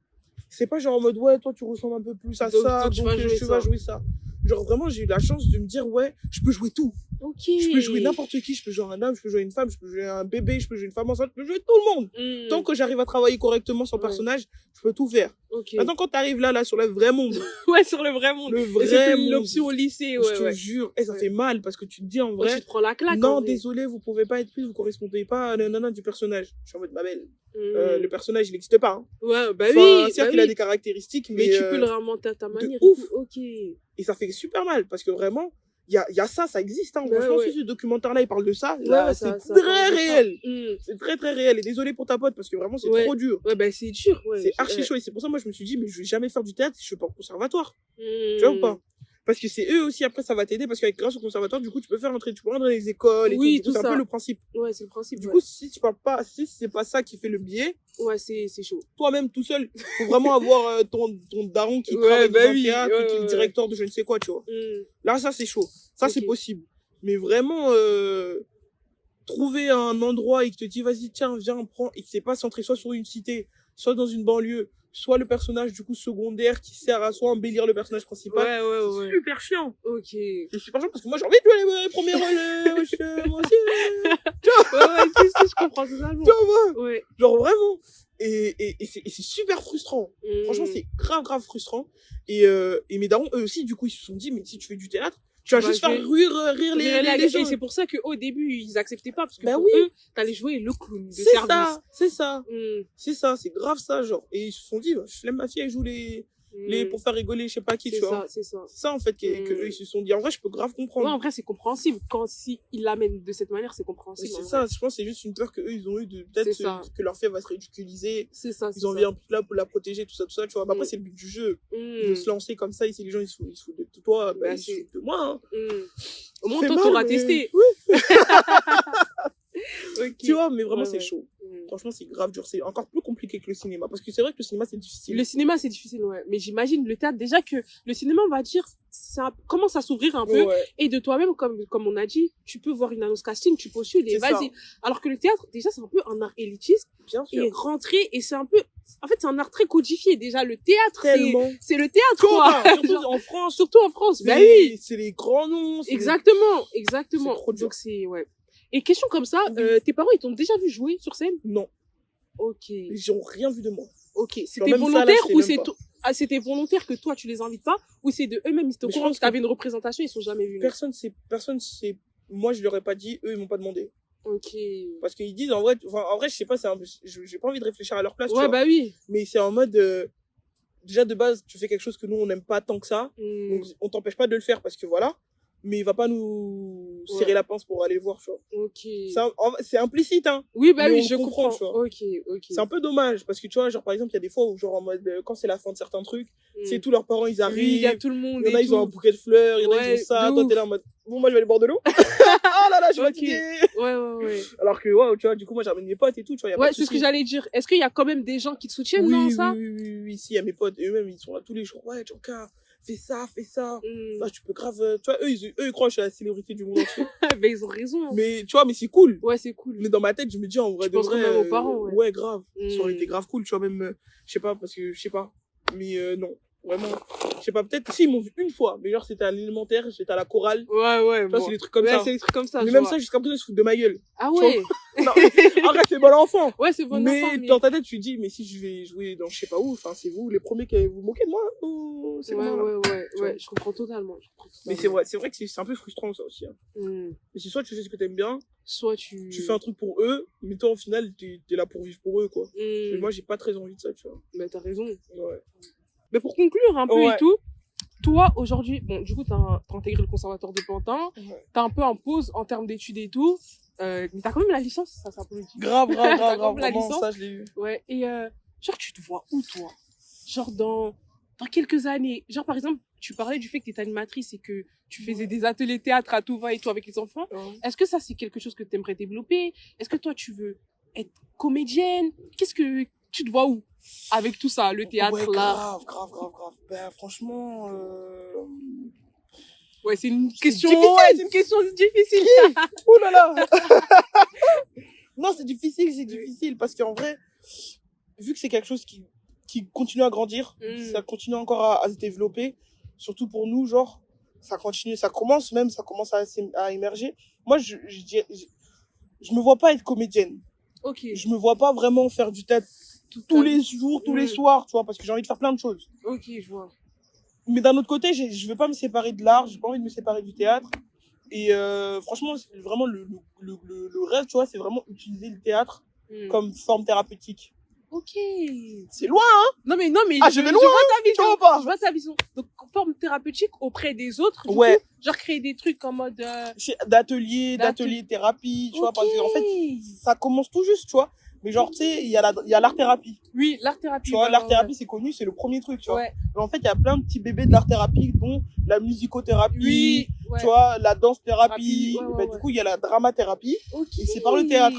C'est pas genre en mode, ouais, toi, tu ressembles un peu plus à Donc- ça, donc tu donc vas jouer tu vas ça. jouer ça. Genre vraiment, j'ai eu la chance de me dire, ouais, je peux jouer tout. Ok. Je peux jouer n'importe qui, je peux jouer un homme, je peux jouer une femme, je peux jouer un bébé, je peux jouer une femme enceinte, je peux jouer tout le monde. Tant que j'arrive à travailler correctement sur le personnage, je peux tout faire. Ok. Maintenant, quand t'arrives là, sur le vrai monde, Ouais, sur le vrai monde. le Et vrai c'est plus monde, l'option au lycée, je te ouais. jure, ça Ouais. fait mal parce que tu te dis en Ouais, vrai, tu te prends la claque. en non, vrai. désolé, vous pouvez pas être plus, vous correspondez pas à nanana du personnage. Je suis en mode, ma belle, Mm. le personnage, il n'existe pas. Hein. Ouais, bah Enfin, oui. certes, bah il a oui. des caractéristiques, Mais mais tu peux le réinventer à ta manière. et ouf. tout. Ok. et ça fait super mal parce que vraiment, il y a ça existe. Hein. Ouais, Franchement, ouais. si ce documentaire-là, il parle de ça, Ouais, là, ouais, c'est ça très parle de ça. réel. Mm. C'est très, très réel. Et désolé pour ta pote parce que vraiment, c'est Ouais. trop dur. Ouais, bah c'est dur. Ouais. C'est archi chaud. Et c'est pour ça que moi, je me suis dit, mais je vais jamais faire du théâtre si je suis pas au conservatoire. Mm. Tu vois ou pas? Parce que c'est eux aussi, après, ça va t'aider parce qu'avec grâce au conservatoire, du coup, tu peux faire entrer, tu peux rentrer dans les écoles et Oui, tout. Du coup, tout c'est un ça. peu le principe. Ouais, c'est le principe. Du ouais. coup, si tu parles pas, si c'est pas ça qui fait le biais, Ouais, c'est chaud. toi-même tout seul, faut vraiment avoir ton daron qui Ouais, travaille bah dans un oui, théâtre, ouais, qui est le ouais. directeur de je ne sais quoi, tu vois. Mm. Là, ça, c'est chaud. Ça, c'est Ok. possible. Mais vraiment, trouver un endroit et qui te dit, vas-y, tiens, viens, prends, et qui s'est pas centré soit sur une cité, soit dans une banlieue, soit le personnage, du coup, secondaire qui sert à soit embellir le personnage principal. Ouais, C'est ouais. super chiant. Ok. C'est super chiant parce que moi, j'ai envie de jouer les premiers rôles, moi aussi. Ouais, si, je comprends totalement. Tu vois, Ouais. genre vraiment. Et c'est super frustrant. Mm. Franchement, c'est grave frustrant. Et mes darons, eux aussi, du coup, ils se sont dit, mais si tu fais du théâtre, tu vas Bah, juste je faire vais- rire les gens. Et c'est pour ça qu'au début, ils acceptaient pas, parce que Bah pour oui. eux, t'allais jouer le clown de C'est service. ça, c'est ça. Mm. C'est ça, c'est grave ça, genre. Et ils se sont dit, bah, je l'aime ma fille, elle joue pour faire rigoler, je sais pas qui, C'est tu vois. ça, c'est ça. C'est ça, en fait, que eux, ils se sont dit. En vrai, je peux grave Ouais, comprendre. en vrai, c'est compréhensible. Si ils l'amènent de cette manière, c'est Mais compréhensible. c'est en ça, vrai. je pense que c'est juste une peur qu'eux, ils ont eu de peut-être C'est ça. que leur fille va se ridiculiser. C'est ça, c'est Ils ont ça. envie un peu là pour la protéger, tout ça, tu vois. Mais après, Mm. c'est le but du jeu, Mm. de se lancer comme ça. Et si les gens, ils se foutent de toi, bah, Bah, ils se c'est- foutent de moi, hein. Mm. Au moins, fait toi, mal, t'auras mais- testé. Oui. Ok. Tu vois, mais vraiment, Ouais, c'est ouais. chaud. Mm. Franchement, c'est grave dur. C'est encore plus compliqué que le cinéma. Parce que c'est vrai que le cinéma, c'est difficile. Le cinéma, c'est difficile, ouais. Mais j'imagine le théâtre, déjà que le cinéma, on va dire, ça commence à s'ouvrir un peu. Ouais, Et de toi-même, comme on a dit, tu peux voir une annonce casting, tu postules et c'est ça. vas-y. Alors que le théâtre, déjà, c'est un peu un art élitiste. Bien sûr. Et rentrer, et c'est un peu, en fait, c'est un art très codifié. Déjà, le théâtre, Tellement. c'est le théâtre, Tu quoi. vois, surtout Genre, en France. surtout en France. Bah c'est- oui. C'est les grands noms. c'est- Exactement. C'est trop dur. Donc, c'est, ouais. Et question comme ça, Oui. tes parents, ils t'ont déjà vu jouer sur scène? Non, Ok. ils ont rien vu de moi. Ok. C'était même ça, là, volontaire je sais ou même c'est pas. c'était volontaire que toi, tu les invites pas? Ou c'est de eux-mêmes, ils étaient au Mais je courant pense que t'avais une représentation, ils sont jamais venus? Personne, moi, je leur ai pas dit, eux, ils m'ont pas demandé. Ok. Parce qu'ils disent, en vrai, je sais pas, j'ai pas envie de réfléchir à leur place, tu Ouais, vois. bah oui. Mais c'est en mode, déjà de base, tu fais quelque chose que nous, on n'aime pas tant que ça. Hmm. Donc, on t'empêche pas de le faire parce que voilà. Mais il va pas nous serrer Ouais. la pince pour aller le voir, tu vois. Ok. C'est implicite, hein. Oui, bah mais oui, on je comprend, comprends. tu vois. Ok. C'est un peu dommage parce que tu vois, genre par exemple, il y a des fois où, genre en mode, quand c'est la fin de certains trucs, Hmm. c'est tous leurs parents, ils Oui, il arrivent. y a tout le monde. Il y en a, et ils ont un tout. bouquet de fleurs, il y en a, ils Ouais, ont ça. de Toi, ouf. t'es là en mode, bon, moi, je vais aller boire de l'eau. Ah là là, je suis Ok. fatiguée. Ouais. Alors que, waouh, tu vois, du coup, moi, j'amène mes potes et tout, tu vois, y a pas Ouais, de c'est ce que souci. j'allais dire. Est-ce qu'il y a quand même des gens qui te soutiennent Oui, dans oui, ça? oui, si, il y a mes potes, et eux-mêmes, ils sont là tous les jours. Ouais, Djanka, fais ça. Hmm. Ah, tu peux grave, tu vois, eux, ils croient que je suis la célébrité du monde entier. Ben, ils ont raison. Hein. Mais, tu vois, mais c'est cool. Ouais, c'est cool. Mais dans ma tête, je me dis, en vrai, Tu de penses vrai. quand même aux parents, ouais. Grave. Ça aurait été grave cool, tu vois, même, je sais pas, parce que, je sais pas. Mais, non. Vraiment. Je sais pas, peut-être, si, ils m'ont vu une fois. Mais genre, c'était à l'élémentaire, j'étais à la chorale. Ouais, Tu vois, bon. c'est des trucs comme Ouais, ça. c'est des trucs comme ça. Mais je même vois. ça, jusqu'à présent, ils se foutent de ma gueule. Ah ouais. Non, mais, arrête, c'est bon enfant. Ouais, c'est bon Mais enfant, mais... dans ta tête, tu te dis, mais si je vais jouer dans je sais pas où, enfin, c'est vous les premiers qui vous moquez de moi, ou c'est Ouais, comment, là Tu vois. ouais, je comprends totalement. Mais c'est vrai que c'est un peu frustrant, ça aussi, hein. Hmm. Mais c'est soit tu fais ce que t'aimes bien, Soit tu... tu fais un truc pour eux, mais toi, au final, t'es là pour vivre pour eux, quoi. Hmm. Mais moi, j'ai pas très envie de ça, tu vois. Mais t'as raison. Ouais. Mais pour conclure un peu Ouais. et tout, toi, aujourd'hui, bon, du coup, t'as intégré le conservatoire de Pantin, Ouais. t'es un peu en pause en termes d'études et tout, mais t'as quand même la licence, ça c'est un peu le Grave, T'as grave, la vraiment, licence ça, je l'ai eu. Ouais, et genre, tu te vois où, toi? Genre, dans quelques années. Genre, par exemple, tu parlais du fait que t'étais animatrice et que tu faisais des ateliers théâtre à tout va et tout avec les enfants. Ouais. Est-ce que ça, c'est quelque chose que t'aimerais développer? Est-ce que toi, tu veux être comédienne? Qu'est-ce que tu te vois où? Avec tout ça, le théâtre, Ouais, là. grave. Ben, franchement, Ouais, c'est une question, difficile. ouais, c'est une question difficile. ouh là là. Non, c'est difficile, parce qu'en vrai, vu que c'est quelque chose qui continue à grandir, Mm. ça continue encore à se développer, surtout pour nous, genre, ça continue, ça commence à émerger. Moi, je me vois pas être comédienne. Ok. Je me vois pas vraiment faire du théâtre tous les jours, tous les soirs, tu vois, parce que j'ai envie de faire plein de choses. Ok, je vois. Mais d'un autre côté, je veux pas me séparer de l'art, j'ai pas envie de me séparer du théâtre. Et franchement, c'est vraiment le rêve, tu vois, c'est vraiment utiliser le théâtre comme forme thérapeutique. Ok. C'est loin, hein? Non, mais je vais loin, vois ta tu vision. vois pas? Je vois ta vision. Donc, forme thérapeutique auprès des autres. Du Ouais. coup, genre créer des trucs en mode. D'atelier thérapie, tu vois, parce qu'en fait, ça commence tout juste, tu vois. Mais genre, tu sais, il y a l'art-thérapie. Oui, l'art-thérapie. Tu vois, l'art-thérapie, c'est connu, c'est le premier truc, tu vois. Ouais. Mais en fait, il y a plein de petits bébés de l'art-thérapie, dont la musicothérapie, Oui. Ouais. tu vois, la danse-thérapie. Ouais, Du coup, il y a la dramathérapie. Ok. Et c'est par le théâtre.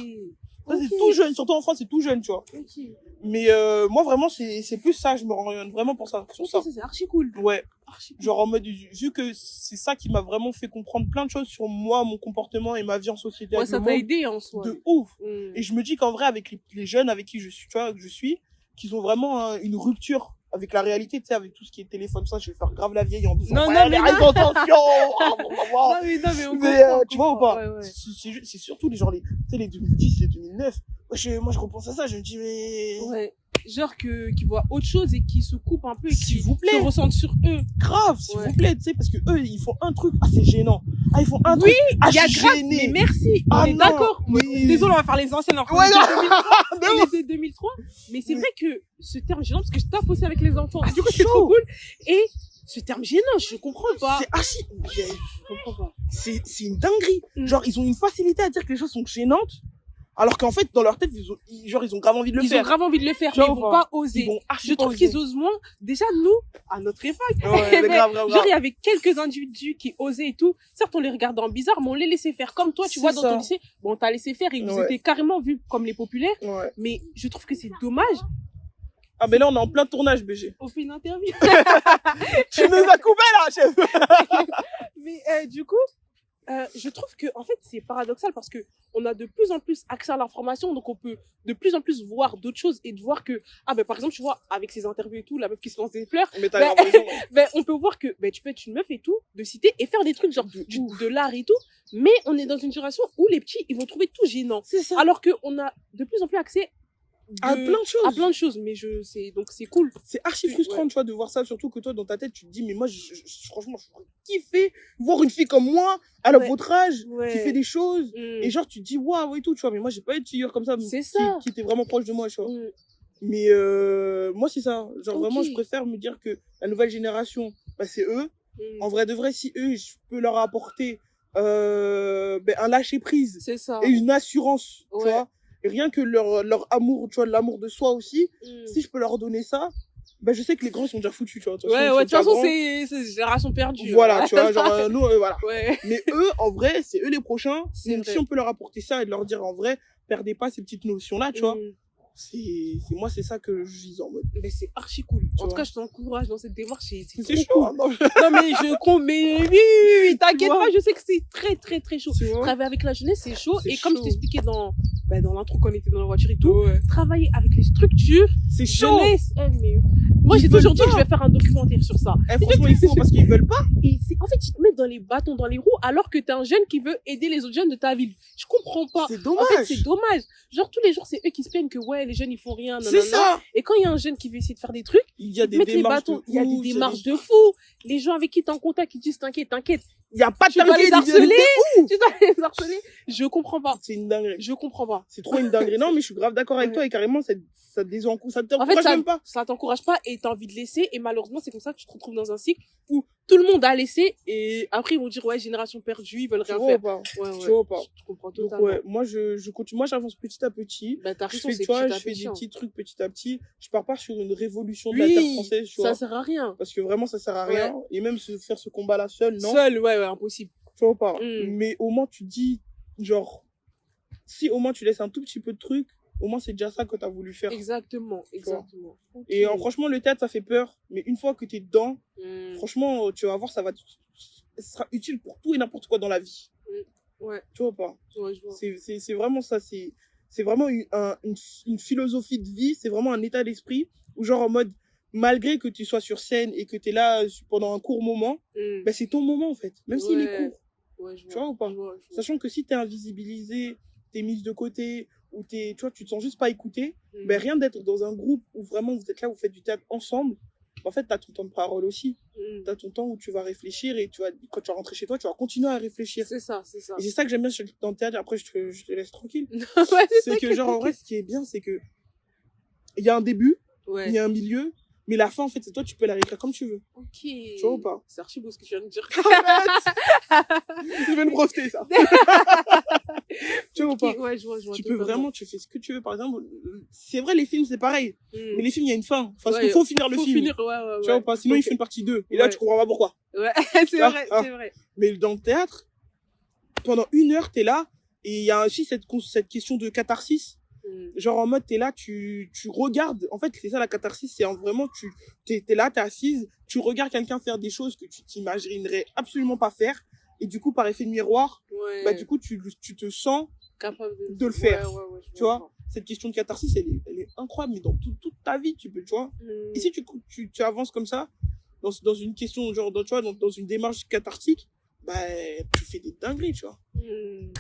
Ça, c'est tout jeune, surtout en France, c'est tout jeune, tu vois. Ok. Mais moi, vraiment, c'est plus ça, je me rends vraiment pour ça. Sur ça. Ça, c'est archi cool. Ouais. Archi cool. Genre en mode, vu que c'est ça qui m'a vraiment fait comprendre plein de choses sur moi, mon comportement et ma vie en société. Ouais, avec ça le t'a monde, aidé en soi. de ouf. Mm. Et je me dis qu'en vrai, avec les jeunes avec qui je suis, tu vois, qu'ils ont vraiment une rupture avec la réalité, tu sais, avec tout ce qui est téléphone, ça, je vais faire grave la vieille en disant, Non, ouais, non, les mais réseaux sociaux, Non, mais on mais comprend, tu vois ou comprend. pas? Ouais, ouais. C'est surtout tu sais, les 2010, les 2009. Moi, je repense à ça, je me dis, mais. Ouais. Genre qui voient autre chose et qui se coupent un peu et qui S'il vous plaît. se ressentent sur eux. Grave, s'il Ouais. vous plaît, tu sais, parce que eux, ils font un truc, c'est gênant. Ils font un Oui, truc, il y a je suis grave, gêné. mais merci, Ah on est non, d'accord. mais- Désolé, on va faire les anciennes alors qu'on Ouais, est non. de 2003. De On est de 2003. Mais c'est vrai que ce terme gênant, parce que je tape aussi avec les enfants. Ah, Du coup, c'est c'est trop chaud. cool. Et ce terme gênant, je comprends pas. C'est archi. Je comprends pas. C'est une dinguerie. Mm. Genre, ils ont une facilité à dire que les choses sont gênantes, alors qu'en fait, dans leur tête, ils ont grave envie de le Ils ont faire. grave envie de le faire, Tu mais vois ils ou vont pas pas oser. Ils vont archi Je pas trouve oser. qu'ils osent moins. Déjà, nous, à notre époque. Ouais, mais grave. Genre, il y avait quelques individus qui osaient et tout. Certes, on les regardait en bizarre, mais on les laissait faire. Comme toi, tu C'est vois, dans ça. ton lycée, bon, on t'a laissé faire et vous Ouais. étiez carrément vus comme les populaires. Ouais. Mais je trouve que c'est dommage. Ah, mais là, on est en plein tournage, BG. On fait une interview. Tu nous as coupé, là, chef. Mais du coup, je trouve que en fait c'est paradoxal parce que on a de plus en plus accès à l'information, donc on peut de plus en plus voir d'autres choses et de voir que par exemple tu vois avec ces interviews et tout, la meuf qui se lance des fleurs, Mais t'as Ben- grave raison. on peut voir que tu peux être une meuf et tout, de citer et faire des trucs genre de l'art et tout, mais on est dans une génération où les petits ils vont trouver tout gênant, C'est ça. alors que on a de plus en plus accès À plein de choses. à plein de choses, mais donc c'est cool. C'est archi Ouais. frustrant, tu vois, de voir ça, surtout que toi, dans ta tête, tu te dis, mais moi, franchement, je pourrais kiffer voir une fille comme moi, à Ouais. votre âge, Ouais. qui fait des choses. Mm. Et genre, tu te dis, waouh, et tout, tu vois, mais moi, j'ai pas eu de figure comme ça, C'est ça. qui était vraiment proche de moi, tu vois. Mm. Mais moi, c'est ça. Genre, Ok. vraiment, je préfère me dire que la nouvelle génération, c'est eux. Mm. En vrai de vrai, si eux, je peux leur apporter un lâcher-prise C'est ça. et une assurance, tu Ouais. vois. Et rien que leur amour, tu vois, l'amour de soi aussi, Mm. si je peux leur donner ça, je sais que les grands ils sont déjà foutus, tu vois. Ouais, ils de sont toute façon, déjà c'est génération perdue. voilà, hein. tu vois, genre, nous, voilà. Ouais. Mais eux, en vrai, c'est eux les prochains. C'est Donc, vrai. si on peut leur apporter ça et de leur dire, en vrai, perdez pas ces petites notions-là, tu vois. Mm. Moi, c'est ça que je vise en mode. Mais c'est archi cool. En vois. tout cas, je t'encourage dans cette démarche. C'est C'est trop chaud, cool. hein, non, Non, mais mais oui, t'inquiète vois. pas, je sais que c'est très, très, très chaud. tu vois. Travailler avec la jeunesse, c'est chaud. C'est Et comme je chaud. t'expliquais dans l'intro quand on était dans la voiture et tout, Ouais. travailler avec les structures, C'est chaud. jeunesse, mais moi, Ils j'ai toujours veulent dit que pas. je vais faire un documentaire sur ça. Franchement, il faut parce qu'ils veulent pas. Et en fait, ils te mettent dans les bâtons, dans les roues, alors que t'es un jeune qui veut aider les autres jeunes de ta ville. Je comprends pas. C'est En dommage. fait, c'est dommage. Genre, tous les jours, c'est eux qui se plaignent que, ouais, les jeunes, ils font rien. C'est nanana. ça. Et quand il y a un jeune qui veut essayer de faire des trucs, Il y a ils te des mettent les démarches bâtons. Il y a des ouf, démarches de fou. Les gens avec qui t'es en contact, ils disent, t'inquiète. Il y a pas de Tu dois les target, harceler. ils- Tu dois les harceler. Je comprends pas. C'est une dinguerie. Je comprends pas. C'est trop une dinguerie. Non, mais je suis grave d'accord avec Ouais. toi et carrément, ça En t'encourage fait, même pas. ça t'encourage pas et t'as envie de laisser. Et malheureusement, c'est comme ça que tu te retrouves dans un cycle où tout le monde a laissé et après, ils vont dire, ouais, génération perdue, ils veulent Tu rien vois faire. ou pas? Ouais, Tu ouais. vois ou pas? Je comprends Donc totalement. ouais, moi je continue, moi j'avance petit à petit. Bah, t'as Je raison, fais, c'est tu vois, petit à je fais petit, des hein. petits trucs petit à petit. Je pars pas sur une révolution de la Oui, terre française, tu ça vois. sert à rien. Parce que vraiment ça sert à rien. Et même faire ce combat-là seul, non. Seul, ouais, impossible. Tu vois ou pas? Mm. Mais au moins tu dis, genre, si au moins tu laisses un tout petit peu de trucs, au moins c'est déjà ça que t'as voulu faire. Exactement. Et Ok. franchement, le théâtre ça fait peur. Mais une fois que t'es dedans, Mm. franchement, tu vas voir, ça sera utile pour tout et n'importe quoi dans la vie. Ouais, Tu vois ou pas? ouais, je vois. C'est vraiment ça. C'est vraiment une philosophie de vie. C'est vraiment un état d'esprit où, genre, en mode, malgré que tu sois sur scène et que tu es là pendant un court moment, bah, c'est ton moment en fait, même s'il est court. Ouais, Tu vois ou pas? Sachant que si tu es invisibilisé, tu es mise de côté, ou tu vois, tu te sens juste pas écouté, ben rien d'être dans un groupe où vraiment vous êtes là, vous faites du théâtre ensemble, en fait, tu as ton temps de parole aussi. Tu as ton temps où tu vas réfléchir et quand tu vas rentrer chez toi, tu vas continuer à réfléchir. C'est ça, c'est ça. Et c'est ça que j'aime bien dans le théâtre, après je te laisse tranquille. Ouais, C'est que genre en vrai, ce qui est bien, c'est que il y a un début, il y a un milieu, mais la fin, en fait, c'est toi, tu peux la réécrire comme tu veux. Ok. Tu vois ou pas? C'est archi beau ce que tu viens de dire. Je vais le breveter, ça. Tu vois ou pas? Ouais, je vois. Tu peux vraiment, tu fais ce que tu veux. Par exemple, c'est vrai, les films, c'est pareil. Mais les films, il y a une fin. Parce qu'il faut finir le film. Finir, ouais. Tu vois ou pas? Sinon, il fait une partie 2. Et là, tu comprends pas pourquoi. Ouais, c'est vrai. Mais dans le théâtre, pendant 1 heure, t'es là. Et il y a aussi cette question de catharsis. Genre en mode, t'es là, tu regardes. En fait, c'est ça la catharsis. C'est vraiment, t'es là, t'es assise. Tu regardes quelqu'un faire des choses que tu t'imaginerais absolument pas faire. Et du coup, par effet de miroir, bah, du coup, tu te sens capable de le faire. Tu vois, pas. cette question de catharsis, elle est incroyable, mais dans toute ta vie, tu peux, tu vois. Et si tu avances comme ça, dans une question, genre, tu vois, dans une démarche cathartique, bah, tu fais des dingueries, tu vois.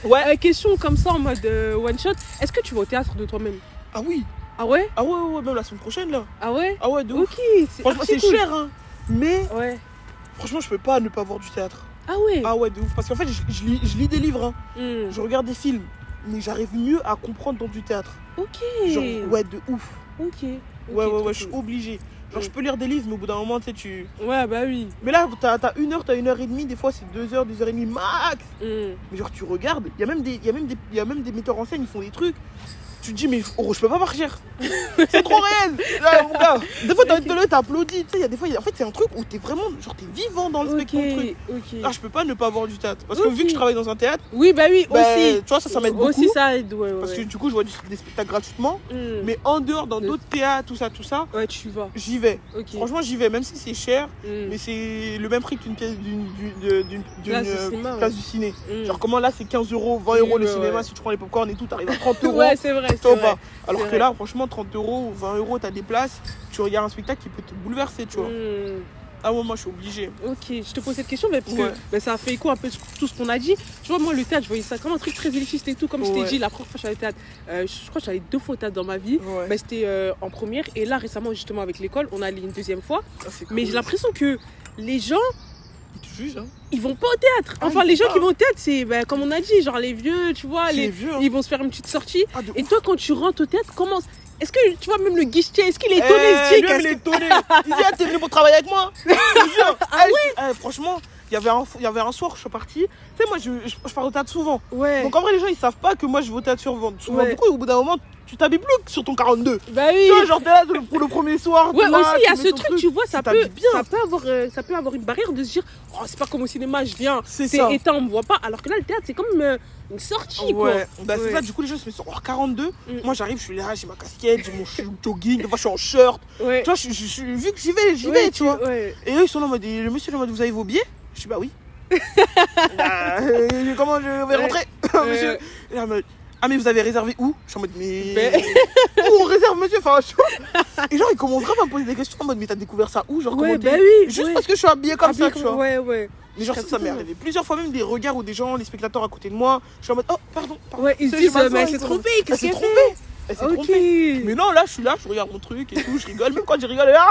Ouais. Question comme ça, en mode one shot, est-ce que tu vas au théâtre de toi-même? Ah oui. Ah ouais? Ah ouais, même la semaine prochaine, là. Ah ouais? Ah ouais, de ouf. Ok, franchement, c'est cool. cher, hein. Mais, ouais. Franchement, je peux pas ne pas voir du théâtre. Ah ouais? Ah ouais, de ouf. Parce qu'en fait, je lis des livres, hein. Je regarde des films. Mais j'arrive mieux à comprendre dans du théâtre. Ok. Genre, ouais, de ouf. Ok. Ouais, je suis obligée. Genre, je peux lire des livres, mais au bout d'un moment, tu sais, Ouais, bah oui. Mais là, t'as 1 heure, t'as 1h30, des fois, c'est 2 heures, 2h30 max. Mais genre, tu regardes, il y a même des metteurs en scène, ils font des trucs. Tu te dis, mais je peux pas partir. C'est trop réel. Là, mon gars. Des fois, t'applaudis. Tu sais, il y a des fois, en fait, c'est un truc où t'es vraiment, genre, t'es vivant dans le spectacle. Là, je peux pas ne pas voir du théâtre. Parce que vu que je travaille dans un théâtre. Oui, bah oui, aussi. Tu vois, ça m'aide beaucoup. Aussi, ça aide, ouais. Parce que du coup, je vois des spectacles gratuitement. Mais en dehors, dans d'autres théâtres, tout ça. Ouais, tu vas. J'y vais. Franchement, j'y vais, même si c'est cher. Mais c'est le même prix qu'une pièce d'une place du ciné. Genre, comment là, c'est 15 €, 20 € le cinéma. Si tu prends les popcorn et tout, t'arrives à 30 €. Ouais, c'est vrai. Alors que là, franchement, 30 € ou 20 €, t'as des places, tu regardes un spectacle qui peut te bouleverser, tu vois. Ah ouais, moi je suis obligée. Ok, je te pose cette question mais parce que ça a fait écho un peu sur tout ce qu'on a dit. Tu vois, moi le théâtre, je voyais ça comme un truc très élitiste et tout. Comme je t'ai dit, la première fois que je suis allée au théâtre, je crois que j'allais 2 fois au théâtre dans ma vie. Bah, c'était en première et là récemment justement avec l'école, on allait une 2e fois. Cool. Mais j'ai l'impression que les gens... Ils te jugent, hein. Ils vont pas au théâtre. Enfin, les gens qui vont au théâtre, c'est comme on a dit, genre les vieux, tu vois, les vieux, hein. Ils vont se faire une petite sortie. Et toi, quand tu rentres au théâtre, comment... Est-ce que, tu vois, même le guichetier, est-ce qu'il est étonné? Il est étonné. Il dit, t'es venu pour travailler avec moi? Ah ouais? Franchement, il y avait un soir, je suis partie. Tu sais, moi, je pars au théâtre souvent. Donc en vrai, les gens, ils savent pas que moi, je vais au théâtre souvent. Du coup, au bout d'un moment, tu t'habilles plus sur ton 42. Bah oui. Tu vois, genre, t'es là pour le premier soir. Ouais, là, aussi, il y a ce truc, tu vois, ça peut avoir une barrière de se dire, oh, c'est pas comme au cinéma, je viens, c'est éteint, on me voit pas. Alors que là, le théâtre, c'est comme une sortie, quoi. Bah, c'est ça, du coup, les gens se mettent sur 42. Moi, j'arrive, je suis là, j'ai ma casquette, j'ai mon jogging, des fois, je suis en shirt. Tu vois, vu que j'y vais, tu vois. Et eux, ils sont là en mode, le monsieur, vous avez vos billets? Je dis, bah oui. Comment je vais rentrer? Monsieur. Ah mais vous avez réservé où? Je suis en mode mais où on réserve monsieur? Enfin je vois. Et genre ils commencent grave à me poser des questions en mode mais t'as découvert ça où? Genre comment juste parce que je suis habillée comme ça, tu vois. Ouais. Mais genre ça m'est arrivé plusieurs fois, même des regards où des gens, les spectateurs à côté de moi, je suis en mode oh pardon. Ouais, ils se disent mais elle s'est trompée, qu'est-ce qu'elle fait? Elle s'est trompée. Mais non, là je suis là, je regarde mon truc et tout, je rigole, même quand je rigole là.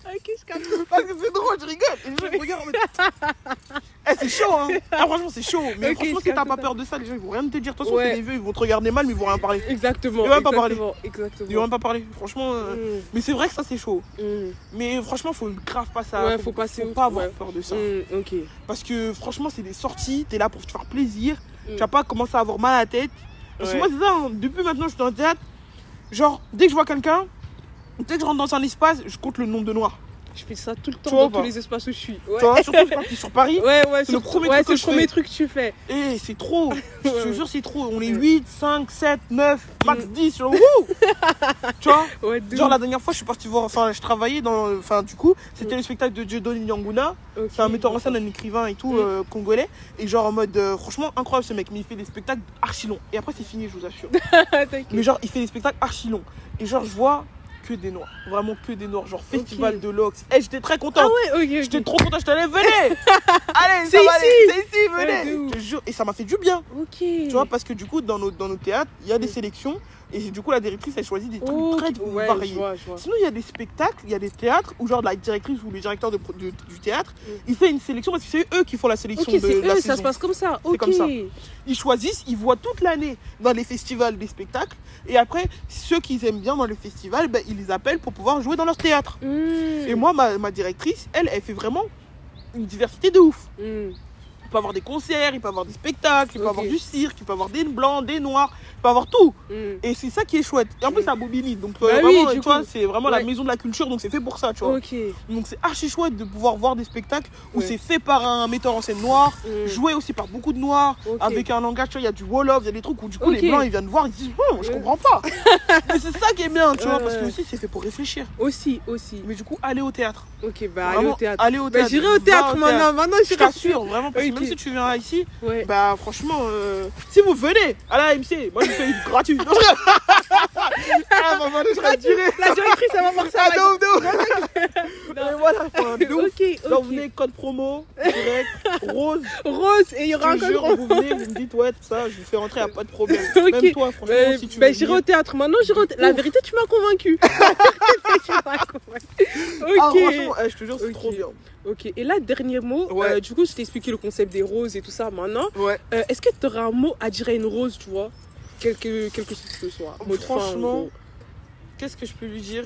Parce que c'est drôle, je rigole. Et les gens ils regardent en mode c'est chaud, hein. Ah, franchement, c'est chaud. Mais franchement, si t'as pas peur de ça, les gens ils vont rien te dire. De toute façon, c'est des vieux, ils vont te regarder mal, mais ils vont rien parler. Exactement. Ils vont même pas parler. Ils vont même pas parler. Franchement, mais c'est vrai que ça, c'est chaud. Mais franchement, faut grave pas ça. Ouais, faut pas avoir peur de ça. Parce que franchement, c'est des sorties, t'es là pour te faire plaisir. Tu vas pas commencer à avoir mal à la tête. Parce que moi, c'est ça, hein. Depuis maintenant, je suis dans le théâtre. Genre, dès que je vois quelqu'un, dès que je rentre dans un espace, je compte le nombre de noirs. Je fais ça tout le temps Tu vois dans ou pas tous les espaces où je suis. Ouais, Tu vois, surtout quand t'es sur Paris. ouais, C'est le premier ouais, truc c'est que le je premier fais. truc que tu fais. Eh, c'est trop. Je te Ouais. jure, c'est trop. On est Ouais. 8, 5, 7, 9, max Mm. 10. Genre, wouh. Tu vois. Ouais, de Genre ouf. la dernière fois je suis parti voir, enfin je travaillais dans, enfin du coup c'était le spectacle de Dieudonné Nyanguna, Ok. c'est un metteur en scène, un écrivain et tout, congolais, et genre en mode franchement incroyable ce mec, mais il fait des spectacles archi longs, et après c'est fini je vous assure, T'inquiète. mais genre il fait des spectacles archi longs, et genre je vois que des noirs, vraiment que des noirs, genre festival de l'Ox, et j'étais très content. Ah ouais, ok. J'étais trop content, je t'allais, venez. Allez, C'est ça va ici. aller, c'est ici, Ouais, venez. de ouf. Je te jure, et ça m'a fait du bien. Ok. Tu vois, parce que du coup, dans nos théâtres, il y a des Mm. sélections. Et du coup, la directrice, elle choisit des trucs Ok. très Ouais, variés. je vois. Sinon, il y a des spectacles, il y a des théâtres où, genre, la directrice ou le directeur du théâtre, Mm. il fait une sélection parce que c'est eux qui font la sélection Ok, de c'est la eux, saison. ça se passe comme ça. C'est Ok. comme ça. Ils choisissent, ils voient toute l'année dans les festivals des spectacles. Et après, ceux qu'ils aiment bien dans le festival, ben, ils les appellent pour pouvoir jouer dans leur théâtre. Mm. Et moi, ma directrice, elle fait vraiment une diversité de ouf. Mm. Il peut avoir des concerts, il peut avoir des spectacles, il peut Ok. avoir du cirque, il peut avoir des blancs, des noirs, il peut avoir tout. Mm. Et c'est ça qui est chouette. Et en plus, c'est à Bobigny. Donc, Bah vraiment, oui, du tu vois, coup. c'est vraiment la Ouais. maison de la culture. Donc, c'est fait pour ça, tu vois. Ok. Donc, c'est archi chouette de pouvoir voir des spectacles où Ouais. c'est fait par un metteur en scène noir, Mm. joué aussi par beaucoup de noirs, Ok. avec un langage, tu vois, il y a du Wolof, il y a des trucs où, du coup, Ok. les blancs, ils viennent voir, ils disent, je Ouais. comprends pas. Mais c'est ça qui est bien, tu vois, Ouais, parce que ouais. aussi, c'est fait pour réfléchir. Aussi. Mais du coup, aller au théâtre. Ok, bah allez Vraiment, au théâtre. aller au Bah théâtre. j'irai au Va théâtre maintenant. Maintenant, Je t'assure, vraiment, parce que Ok. même si tu viens ici, Ouais. bah franchement, si vous venez à la AMC, moi je fais une gratuite. Ah maman, je serais tiré. La directrice, elle va voir ça. Ah elle va non, non. Non. Et voilà, enfin, de ouf. Ok, Là, ok. vous venez, code promo, direct, rose. Rose, et il y aura un Je te jure, code vous venez, vous me dites, ouais, ça, je vous fais rentrer, y a pas de problème. Ok. Même toi, franchement, si tu veux. Bah, j'irai au théâtre. Maintenant, j'irai au théâtre. La vérité, tu m'as convaincu. Tu m'as convaincu. Ah, Ok. franchement, je te jure, c'est Ok. trop bien. Ok. Et là, dernier mot. Ouais. Du coup, je t'ai expliqué le concept des roses et tout ça maintenant. Ouais. Est-ce que tu aurais un mot à dire à une rose, tu vois quelque chose que ce soit. Mot de fin, en Franchement, gros. qu'est-ce que je peux lui dire?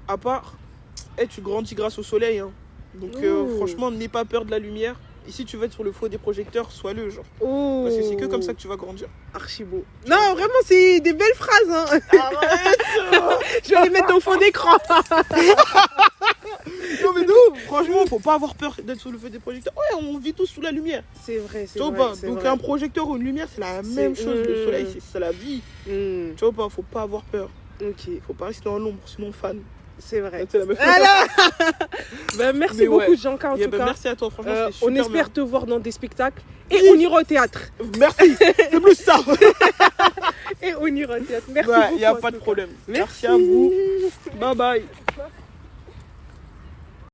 À part, tu grandis grâce au soleil. Hein. Donc, Ouh. franchement, n'aie pas peur de la lumière. Et si tu veux être sur le faux des projecteurs, sois-le, genre. Oh. Parce que c'est que comme ça que tu vas grandir. Archi beau. Non, vraiment, c'est des belles phrases. Hein. Je vais les mettre au fond d'écran. Non mais nous, franchement, faut pas avoir peur d'être sous le feu des projecteurs. Ouais, on vit tous sous la lumière. C'est vrai, c'est Tu vois vrai. pas? c'est Donc vrai. un projecteur ou une lumière, c'est la même chose. Le soleil, c'est la vie. Hmm, Tu vois pas? Faut pas avoir peur. ok, Faut pas rester dans l'ombre, sinon fan. c'est vrai. C'est la même chose. Voilà. Ben, merci Mais beaucoup, ouais. Jean-Claude, en Et tout ben, cas. merci à toi, franchement, c'était super On espère te voir dans des spectacles. Et Oui. on ira au théâtre. bien. Merci, c'est plus ça. Et on ira au théâtre. Merci Ouais, beaucoup. y a en pas de tout cas. problème. Merci Merci à vous. Bye bye.